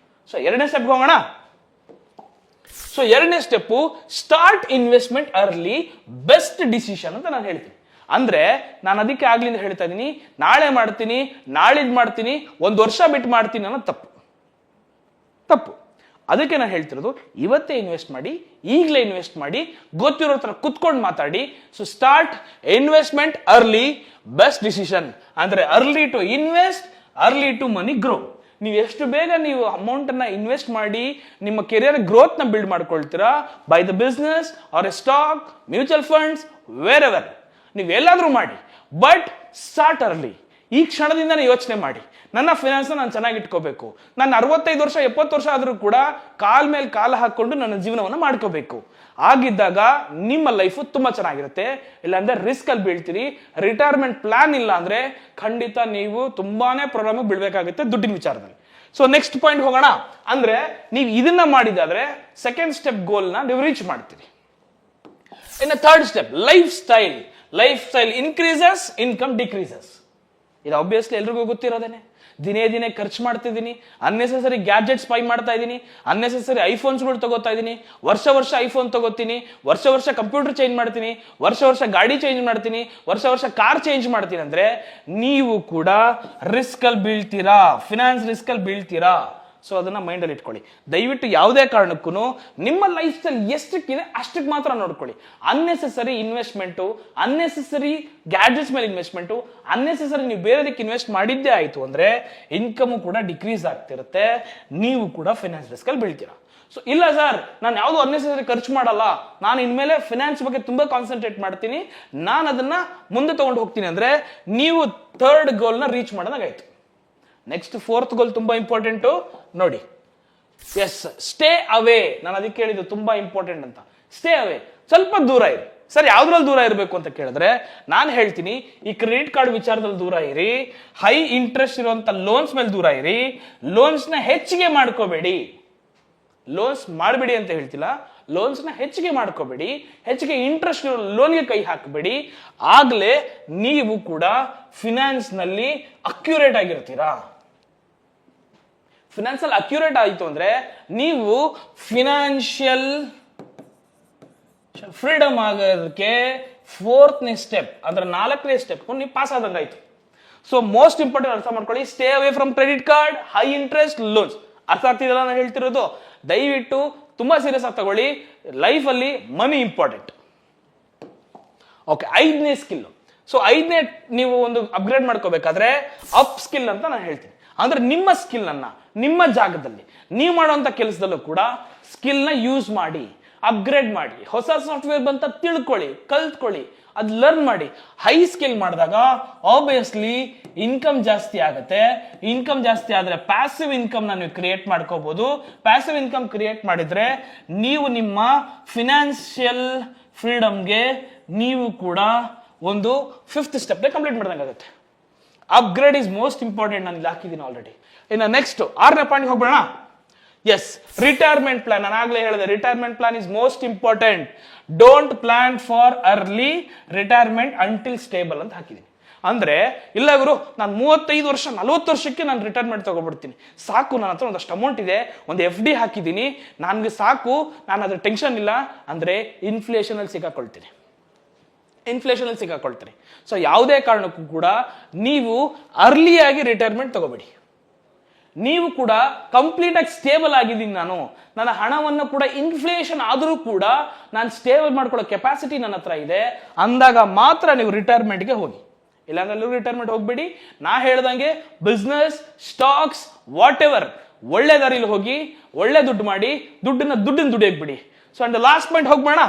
ಸೊ 2ನೇ ಸ್ಟೆಪ್ ಹೋಗೋಣ. ಸೊ 2ನೇ step, start investment early, best decision ಅಂತ ನಾನು ಹೇಳ್ತೀನಿ. ಅಂದ್ರೆ ನಾನು ಅದಕ್ಕೆ ಆಗ್ಲಿಂದ ಹೇಳ್ತಾ ಇದ್ದೀನಿ, ನಾಳೆ ಮಾಡ್ತೀನಿ, ನಾಳಿದ್ ಮಾಡ್ತೀನಿ, 1 ವರ್ಷ ಬಿಟ್ಟು ಮಾಡ್ತೀನಿ ಅನ್ನೋ ತಪ್ಪು. ಅದಕ್ಕೆ ನಾನು ಹೇಳ್ತಿರೋದು, ಇವತ್ತೇ ಇನ್ವೆಸ್ಟ್ ಮಾಡಿ, ಈಗಲೇ ಇನ್ವೆಸ್ಟ್ ಮಾಡಿ, ಗೊತ್ತಿರೋ ತರ ಕುತ್ಕೊಂಡು ಮಾತಾಡಿ. So start investment early, best decision. ಅಂದ್ರೆ early to invest, early to money grow. ನೀವು ಎಷ್ಟು ಬೇಗ ನೀವು ಅಮೌಂಟ್ ಅನ್ನ ಇನ್ವೆಸ್ಟ್ ಮಾಡಿ ನಿಮ್ಮ ಕೆರಿಯರ್ ಗ್ರೋತ್ ನ ಬಿಲ್ಡ್ ಮಾಡ್ಕೊಳ್ತೀರಾ, by the business or a stock, mutual funds, wherever ನೀವು ಎಲ್ಲಾದ್ರೂ ಮಾಡಿ, ಬಟ್ ಸ್ಟಾರ್ಟ್ ಅರ್ಲಿ. ಈ ಕ್ಷಣದಿಂದ ಯೋಚನೆ ಮಾಡಿ, ನನ್ನ ಫಿನಾನ್ಸ್ ನಾನು ಚೆನ್ನಾಗಿ ಇಟ್ಕೋಬೇಕು, ನಾನು 65 ವರ್ಷ 70 ವರ್ಷ ಆದ್ರೂ ಕೂಡ ಕಾಲ್ ಮೇಲೆ ಕಾಲ ಹಾಕೊಂಡು ನನ್ನ ಜೀವನವನ್ನು ಮಾಡ್ಕೋಬೇಕು. ಆಗಿದ್ದಾಗ ನಿಮ್ಮ ಲೈಫ್ ತುಂಬಾ ಚೆನ್ನಾಗಿರುತ್ತೆ. ಇಲ್ಲಾಂದ್ರೆ ರಿಸ್ಕ್ ಅಲ್ಲಿ ಬೀಳ್ತೀರಿ. ರಿಟೈರ್ಮೆಂಟ್ ಪ್ಲಾನ್ ಇಲ್ಲ ಅಂದ್ರೆ ಖಂಡಿತ ನೀವು ತುಂಬಾನೇ ಪ್ರಾಬ್ಲಮ್ ಬೀಳ್ಬೇಕಾಗುತ್ತೆ ದುಡ್ಡಿನ ವಿಚಾರದಲ್ಲಿ. ಸೊ ನೆಕ್ಸ್ಟ್ ಪಾಯಿಂಟ್ ಹೋಗೋಣ. ಅಂದ್ರೆ ನೀವು ಇದನ್ನ ಮಾಡಿದಾದ್ರೆ ಸೆಕೆಂಡ್ ಸ್ಟೆಪ್ ಗೋಲ್ನ ನೀವು ರೀಚ್ ಮಾಡ್ತೀರಿ. ಇನ್ನು third step life style increases, income decreases. ಇದು ಆಬ್ವಿಯಸ್ಲಿ ಎಲ್ರಿಗೂ ಗೊತ್ತಿರೋದೇನೆ. ದಿನೇ ಖರ್ಚು ಮಾಡ್ತಿದ್ದೀನಿ, ಅನ್ನೆಸೆಸರಿ ಗ್ಯಾಜೆಟ್ಸ್ ಬೈ ಮಾಡ್ತಾ ಇದ್ದೀನಿ, ಅನ್ನೆಸೆಸರಿ ಐಫೋನ್ಸ್ಗಳು ತಗೋತಾ ಇದ್ದೀನಿ, ವರ್ಷ ಐಫೋನ್ ತಗೋತೀನಿ, ವರ್ಷ ಕಂಪ್ಯೂಟರ್ ಚೇಂಜ್ ಮಾಡ್ತೀನಿ, ವರ್ಷ ಗಾಡಿ ಚೇಂಜ್ ಮಾಡ್ತೀನಿ, ವರ್ಷ ಕಾರ್ ಚೇಂಜ್ ಮಾಡ್ತೀನಿ ಅಂದ್ರೆ ನೀವು ಕೂಡ ರಿಸ್ಕ್ ಅಲ್ಲಿ ಬೀಳ್ತೀರಾ, ಫಿನಾನ್ಸ್ ರಿಸ್ಕ್ ಅಲ್ಲಿ ಬೀಳ್ತೀರಾ. ಸೊ ಅದನ್ನ ಮೈಂಡ್ ಅಲ್ಲಿ ಇಟ್ಕೊಳ್ಳಿ. ದಯವಿಟ್ಟು ಯಾವುದೇ ಕಾರಣಕ್ಕೂ ನಿಮ್ಮ ಲೈಫ್ ಸ್ಟೈಲ್ ಎಷ್ಟಕ್ಕಿದೆ ಅಷ್ಟಕ್ಕೆ ಮಾತ್ರ ನೋಡ್ಕೊಳ್ಳಿ. ಅನ್ನೆಸೆಸರಿ ಇನ್ವೆಸ್ಟ್ಮೆಂಟು, ಅನ್ನೆಸೆಸರಿ ಗ್ಯಾಡ್ಜೆಟ್ಸ್ ಮೇಲೆ ಇನ್ವೆಸ್ಟ್ಮೆಂಟು, ಅನ್ನೆಸೆಸರಿ ನೀವು ಬೇರೆದಕ್ಕೆ ಇನ್ವೆಸ್ಟ್ ಮಾಡಿದ್ದೇ ಆಯ್ತು ಅಂದ್ರೆ ಇನ್ಕಮ್ ಕೂಡ ಡಿಕ್ರೀಸ್ ಆಗ್ತಿರುತ್ತೆ, ನೀವು ಕೂಡ ಫೈನಾನ್ಸ್ ರಿಸ್ಕ್ ಅಲ್ಲಿ ಬೀಳ್ತೀರಾ. ಸೊ ಇಲ್ಲ ಸರ್, ನಾನು ಯಾವುದು ಅನ್ನೆಸೆಸರಿ ಖರ್ಚು ಮಾಡಲ್ಲ, ನಾನು ಇನ್ಮೇಲೆ ಫಿನಾನ್ಸ್ ಬಗ್ಗೆ ತುಂಬಾ ಕಾನ್ಸಂಟ್ರೇಟ್ ಮಾಡ್ತೀನಿ, ನಾನು ಅದನ್ನ ಮುಂದೆ ತಗೊಂಡು ಹೋಗ್ತೀನಿ ಅಂದ್ರೆ ನೀವು ಥರ್ಡ್ ಗೋಲ್ನ ರೀಚ್ ಮಾಡೋದಾಗಾಯ್ತು. ನೆಕ್ಸ್ಟ್ ಫೋರ್ತ್ ಗೋಲ್ ತುಂಬಾ ಇಂಪಾರ್ಟೆಂಟ್ ನೋಡಿ. Yes, stay away. ನಾನು ಅದಕ್ಕೆ ಹೇಳಿದ್ದು ತುಂಬಾ ಇಂಪಾರ್ಟೆಂಟ್ ಅಂತ. ಸ್ಟೇ ಅವೇ, ಸ್ವಲ್ಪ ದೂರ ಇರಿ. ಸರ್ ಯಾವ್ದ್ರಲ್ಲಿ ದೂರ ಇರಬೇಕು ಅಂತ ಕೇಳಿದ್ರೆ ನಾನು ಹೇಳ್ತೀನಿ, ಈ ಕ್ರೆಡಿಟ್ ಕಾರ್ಡ್ ವಿಚಾರದಲ್ಲಿ ದೂರ ಇರಿ, ಹೈ ಇಂಟ್ರೆಸ್ಟ್ ಇರುವಂತ ಲೋನ್ಸ್ ಮೇಲೆ ದೂರ ಇರಿ, ಲೋನ್ಸ್ ನ ಹೆಚ್ಚಿಗೆ ಮಾಡ್ಕೋಬೇಡಿ. ಲೋನ್ಸ್ ಮಾಡಬೇಡಿ ಅಂತ ಹೇಳ್ತಿಲ್ಲ, ಲೋನ್ಸ್ ನ ಹೆಚ್ಚಿಗೆ ಮಾಡ್ಕೋಬೇಡಿ, ಹೆಚ್ಚಿಗೆ ಇಂಟ್ರೆಸ್ಟ್ ಇರೋ ಲೋನ್ಗೆ ಕೈ ಹಾಕಬೇಡಿ. ಆಗ್ಲೇ ನೀವು ಕೂಡ ಫಿನಾನ್ಸ್ ನಲ್ಲಿ ಅಕ್ಯುರೇಟ್ ಆಗಿರ್ತೀರಾ. ಫಿನಾನ್ಸ್ ಅಲ್ಲಿ ಅಕ್ಯುರೇಟ್ ಆಯಿತು ಅಂದ್ರೆ ನೀವು ಫಿನಾನ್ಷಿಯಲ್ ಫ್ರೀಡಮ್ ಆಗೋದಕ್ಕೆ ಫೋರ್ತ್ನೇ ಸ್ಟೆಪ್ ಅಂದ್ರೆ 4ನೇ ಸ್ಟೆಪ್ ನೀವು ಪಾಸ್ ಆದಂಗಾಯ್ತು. ಸೊ ಮೋಸ್ಟ್ ಇಂಪಾರ್ಟೆಂಟ್ ಅರ್ಥ ಮಾಡ್ಕೊಳ್ಳಿ, stay away from credit card, high interest loans. ಅರ್ಥ ಆಗ್ತಿದಲ್ಲ ನಾನು ಹೇಳ್ತಿರೋದು? ದಯವಿಟ್ಟು ತುಂಬಾ ಸೀರಿಯಸ್ ಆಗಿ ತಗೊಳ್ಳಿ. ಲೈಫ್ ಅಲ್ಲಿ ಮನಿ ಇಂಪಾರ್ಟೆಂಟ್. ಓಕೆ, 5ನೇ ಸ್ಕಿಲ್. ಸೊ 5ನೇ ನೀವು ಒಂದು ಅಪ್ಗ್ರೇಡ್ ಮಾಡ್ಕೋಬೇಕಾದ್ರೆ ಅಪ್ ಸ್ಕಿಲ್ ಅಂತ ನಾನು ಹೇಳ್ತೀನಿ. ಅಂದ್ರೆ ನಿಮ್ಮ ಸ್ಕಿಲ್ ಅನ್ನ ನಿಮ್ಮ ಜಾಗದಲ್ಲಿ ನೀವು ಮಾಡುವಂತ ಕೆಲಸದಲ್ಲೂ ಕೂಡ ಸ್ಕಿಲ್ ನ ಯೂಸ್ ಮಾಡಿ, ಅಪ್ಗ್ರೇಡ್ ಮಾಡಿ, ಹೊಸ ಸಾಫ್ಟ್ವೇರ್ ಬಂತ ತಿಳ್ಕೊಳ್ಳಿ, ಕಲ್ತ್ಕೊಳ್ಳಿ, ಅದ್ ಲರ್ನ್ ಮಾಡಿ. ಹೈ ಸ್ಕಿಲ್ ಮಾಡಿದಾಗ ಆಬ್ವಿಯಸ್ಲಿ ಇನ್ಕಮ್ ಜಾಸ್ತಿ ಆಗುತ್ತೆ. ಇನ್ಕಮ್ ಜಾಸ್ತಿ ಆದ್ರೆ ಪ್ಯಾಸಿವ್ ಇನ್ಕಮ್ ನೀವು ಕ್ರಿಯೇಟ್ ಮಾಡ್ಕೋಬಹುದು. ಪ್ಯಾಸಿವ್ ಇನ್ಕಮ್ ಕ್ರಿಯೇಟ್ ಮಾಡಿದ್ರೆ ನೀವು ನಿಮ್ಮ ಫಿನಾನ್ಷಿಯಲ್ ಫ್ರೀಡಮ್ಗೆ ನೀವು ಕೂಡ ಒಂದು 5th ಸ್ಟೆಪ್ ಕಂಪ್ಲೀಟ್ ಮಾಡ್ದಂಗಾಗುತ್ತೆ. Upgrade is most important. ನಾನು ಇಲ್ಲಿ ಹಾಕಿದ್ದೀನಿ ಆಲ್ರೆಡಿ. ಇನ್ನು ನೆಕ್ಸ್ಟ್ 6ನೇ ಪಾಯಿಂಟ್ ಹೋಗ್ಬೇಡ. Yes, retirement plan. ನಾನು ಆಗ್ಲೇ ಹೇಳಿದೆ, retirement plan is most important. Don't plan for early retirement until stable ಅಂತ ಹಾಕಿದ್ದೀನಿ. ಅಂದ್ರೆ ಇಲ್ಲ ಗುರು, ನಾನು 35 ವರ್ಷ 40 ವರ್ಷಕ್ಕೆ ನಾನು ರಿಟೈರ್ಮೆಂಟ್ ತಗೊಬಿಡ್ತೀನಿ, ಸಾಕು, ನನ್ನ ಹತ್ರ ಒಂದಷ್ಟು ಅಮೌಂಟ್ ಇದೆ, ಒಂದು FD ಹಾಕಿದ್ದೀನಿ, ನನಗೆ ಸಾಕು, ನಾನು ಅದ್ರ ಟೆನ್ಷನ್ ಇಲ್ಲ ಅಂದ್ರೆ ಇನ್ಫ್ಲೇಷನ್ ಅಲ್ಲಿ ಸಿಕ್ಕಾಕೊಳ್ತೀನಿ. ಸೊ ಯಾವುದೇ ಕಾರಣಕ್ಕೂ ಕೂಡ ನೀವು ಅರ್ಲಿಯಾಗಿ ರಿಟೈರ್ಮೆಂಟ್ ತಗೋಬೇಡಿ. ನೀವು ಕೂಡ ಕಂಪ್ಲೀಟ್ ಆಗಿ ಸ್ಟೇಬಲ್ ಆಗಿದ್ದೀನಿ, ನನ್ನ ಹಣವನ್ನು ಕೂಡ ಇನ್ಫ್ಲೇಷನ್ ಆದರೂ ಕೂಡ ನಾನು ಸ್ಟೇಬಲ್ ಮಾಡ್ಕೊಳ್ಳೋ ಕೆಪಾಸಿಟಿ ನನ್ನ ಹತ್ರ ಇದೆ ಅಂದಾಗ ಮಾತ್ರ ನೀವು ರಿಟೈರ್ಮೆಂಟ್ಗೆ ಹೋಗಿ. ಇಲ್ಲಾಂದ್ರೆ ಎಲ್ಲರೂ ರಿಟೈರ್ಮೆಂಟ್ ಹೋಗ್ಬೇಡಿ. ನಾ ಹೇಳ್ದಂಗೆ ಬಿಸ್ನೆಸ್, ಸ್ಟಾಕ್ಸ್, ವಾಟ್ ಎವರ್ ಒಳ್ಳೆ ದಾರಿಲಿ ಹೋಗಿ, ಒಳ್ಳೆ ದುಡ್ಡು ಮಾಡಿ, ದುಡ್ಡಿನ ದುಡಿಯಕ್ ಬಿಡಿ. ಸೊ ಅಂಡ್ ಲಾಸ್ಟ್ ಪಾಯಿಂಟ್ ಹೋಗ್ಬೇಡ.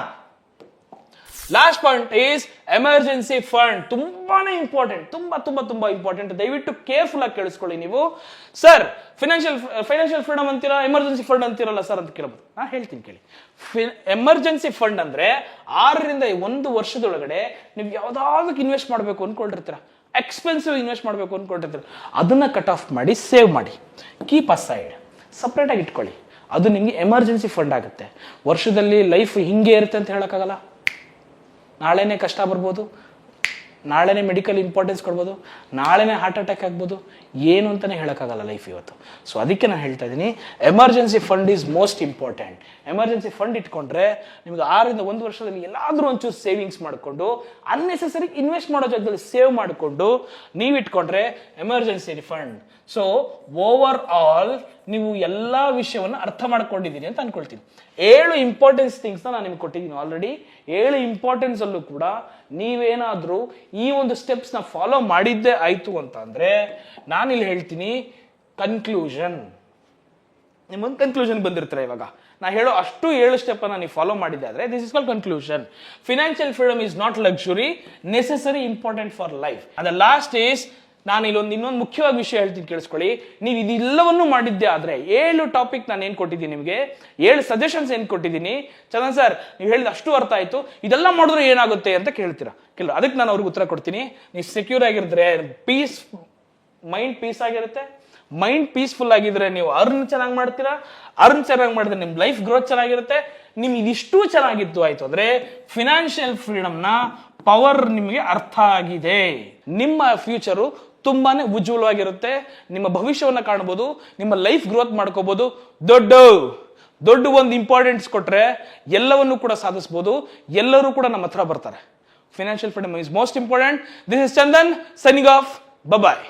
Last point is emergency fund. ತುಂಬಾನೇ ಇಂಪಾರ್ಟೆಂಟ್, ತುಂಬಾ ಇಂಪಾರ್ಟೆಂಟ್. ದಯವಿಟ್ಟು ಕೇರ್ಫುಲ್ ಆಗಿ ಕೇಳಿಸ್ಕೊಳ್ಳಿ. ನೀವು ಸರ್ ಫೈನಾನ್ಷಿಯಲ್ ಫ್ರೀಡಮ್ ಅಂತೀರಾ, ಎಮರ್ಜೆನ್ಸಿ ಫಂಡ್ ಅಂತೀರಲ್ಲ ಸರ್ ಅಂತ ಕೇಳಬಹುದು. ನಾನು ಹೇಳ್ತೀನಿ ಕೇಳಿ. ಎಮರ್ಜೆನ್ಸಿ ಫಂಡ್ ಅಂದ್ರೆ 6 ರಿಂದ 1 ವರ್ಷದೊಳಗಡೆ ನೀವು ಯಾವ್ದಾವ್ದಕ್ಕೆ ಇನ್ವೆಸ್ಟ್ ಮಾಡಬೇಕು ಅನ್ಕೊಂಡಿರ್ತೀರ, ಎಕ್ಸ್ಪೆನ್ಸಿವ್ ಇನ್ವೆಸ್ಟ್ ಮಾಡಬೇಕು ಅನ್ಕೊಂಡಿರ್ತೀರ, ಅದನ್ನ ಕಟ್ ಆಫ್ ಮಾಡಿ ಸೇವ್ ಮಾಡಿ, ಕೀಪ್ ಅಸೈಡ್, ಸಪ್ರೇಟ್ ಆಗಿ ಇಟ್ಕೊಳ್ಳಿ. ಅದು ನಿಮ್ಗೆ ಎಮರ್ಜೆನ್ಸಿ ಫಂಡ್ ಆಗುತ್ತೆ. ವರ್ಷದಲ್ಲಿ ಲೈಫ್ ಹಿಂಗೆ ಇರುತ್ತೆ ಅಂತ ಹೇಳಕ್ಕಾಗಲ್ಲ. ನಾಳೆನೇ ಕಷ್ಟ ಬರ್ಬೋದು, ನಾಳೆನೇ ಮೆಡಿಕಲ್ ಇಂಪಾರ್ಟೆನ್ಸ್ ಕೊಡ್ಬೋದು, ನಾಳೆನೇ ಹಾರ್ಟ್ ಅಟ್ಯಾಕ್ ಆಗ್ಬೋದು, ಏನು ಅಂತಾನೆ ಹೇಳಕ್ಕಾಗಲ್ಲ ಲೈಫ್ ಇವತ್ತು. ಸೊ ಅದಕ್ಕೆ ನಾನು ಹೇಳ್ತಾ ಇದ್ದೀನಿ, emergency fund is most important. Emergency fund ಇಟ್ಕೊಂಡ್ರೆ ನಿಮ್ಗೆ 6 ರಿಂದ 1 ವರ್ಷದಲ್ಲಿ ಎಲ್ಲಾದ್ರೂ ಒಂಚೂರು ಸೇವಿಂಗ್ಸ್ ಮಾಡಿಕೊಂಡು, ಅನ್ನೆಸೆಸರಿ ಇನ್ವೆಸ್ಟ್ ಮಾಡೋ ಜಾಗದಲ್ಲಿ ಸೇವ್ ಮಾಡಿಕೊಂಡು ನೀವು ಇಟ್ಕೊಂಡ್ರೆ emergency fund. So over all ನೀವು ಎಲ್ಲಾ ವಿಷಯವನ್ನು ಅರ್ಥ ಮಾಡ್ಕೊಂಡಿದ್ದೀನಿ ಅಂತ ಅನ್ಕೊಳ್ತೀನಿ. 7 ಇಂಪಾರ್ಟೆನ್ಸ್ ಥಿಂಗ್ಸ್ ನಾನು ನಿಮ್ಗೆ ಕೊಟ್ಟಿದ್ದೀನಿ ಆಲ್ರೆಡಿ. 7 ಇಂಪಾರ್ಟೆನ್ಸ್ ಅಲ್ಲೂ ಕೂಡ ನೀವೇನಾದ್ರೂ ಈ ಒಂದು ಸ್ಟೆಪ್ಸ್ ನ ಫಾಲೋ ಮಾಡಿದ್ದೇ ಆಯ್ತು ಅಂತ ಅಂದ್ರೆ ನಾನಿಲ್ಲಿ ಹೇಳ್ತೀನಿ ಕನ್ಕ್ಲೂಷನ್. ನಿಮ್ಮೊಂದು ಕನ್ಕ್ಲೂಷನ್ ಬಂದಿರ್ತಾರೆ. ಇವಾಗ ನಾ ಹೇಳೋ ಅಷ್ಟು 7 ಸ್ಟೆಪ್ ಅನ್ನ ನೀವು ಫಾಲೋ ಮಾಡಿದ್ದೆ ಆದ್ರೆ this is called conclusion. Financial freedom is not luxury, necessary, important for life. And last is, ನಾನು ಇನ್ನೊಂದು ಮುಖ್ಯವಾದ ವಿಷಯ ಹೇಳ್ತೀನಿ ಕೇಳಿಸ್ಕೊಳ್ಳಿ. ನೀವು ಇದೆಲ್ಲವನ್ನೂ ಮಾಡಿದ್ದೆ ಆದ್ರೆ 7 ಟಾಪಿಕ್ ನಾನು ಏನ್ ಕೊಟ್ಟಿದ್ದೀನಿ ನಿಮಗೆ, 7 ಸಜೆಷನ್ಸ್ ಏನ್ ಕೊಟ್ಟಿದ್ದೀನಿ, ಚಂದನ್ ಸರ್ ನೀವು ಹೇಳಿದ ಅಷ್ಟು ಅರ್ಥ ಆಯ್ತು, ಇದೆಲ್ಲ ಮಾಡಿದ್ರೆ ಏನಾಗುತ್ತೆ ಅಂತ ಕೇಳ್ತೀರಾ ಕೆಲವು. ಅದಕ್ಕೆ ನಾನು ಅವ್ರಿಗೆ ಉತ್ತರ ಕೊಡ್ತೀನಿ. ನೀವು ಸೆಕ್ಯೂರ್ ಆಗಿರಿದ್ರೆ ಮೈಂಡ್ ಪೀಸ್ ಆಗಿರುತ್ತೆ, ಮೈಂಡ್ ಪೀಸ್ಫುಲ್ ಆಗಿದ್ರೆ ನೀವು ಅರ್ನ್ ಚೆನ್ನಾಗಿ ಮಾಡ್ತೀರಾ, ಅರ್ನ್ ಚೆನ್ನಾಗಿ ಮಾಡಿದ್ರೆ ನಿಮ್ ಲೈಫ್ ಗ್ರೋತ್ ಚೆನ್ನಾಗಿರುತ್ತೆ. ನಿಮ್ಗೆ ಇದಿಷ್ಟು ಚೆನ್ನಾಗಿತ್ತು ಆಯ್ತು ಅಂದ್ರೆ ಫಿನಾನ್ಷಿಯಲ್ ಫ್ರೀಡಮ್ನ ಪವರ್ ನಿಮಗೆ ಅರ್ಥ ಆಗಿದೆ. ನಿಮ್ಮ ಫ್ಯೂಚರು ತುಂಬಾನೇ ಉಜ್ವಲವಾಗಿರುತ್ತೆ, ನಿಮ್ಮ ಭವಿಷ್ಯವನ್ನ ಕಾಣಬಹುದು, ನಿಮ್ಮ ಲೈಫ್ ಗ್ರೋತ್ ಮಾಡ್ಕೋಬಹುದು. ದೊಡ್ಡ ಒಂದು ಇಂಪಾರ್ಟೆನ್ಸ್ ಕೊಟ್ರೆ ಎಲ್ಲವನ್ನೂ ಕೂಡ ಸಾಧಿಸಬಹುದು, ಎಲ್ಲರೂ ಕೂಡ ನಮ್ಮ ಹತ್ರ ಬರ್ತಾರೆ. Financial freedom is most important. This is Chandan signing off. Bye.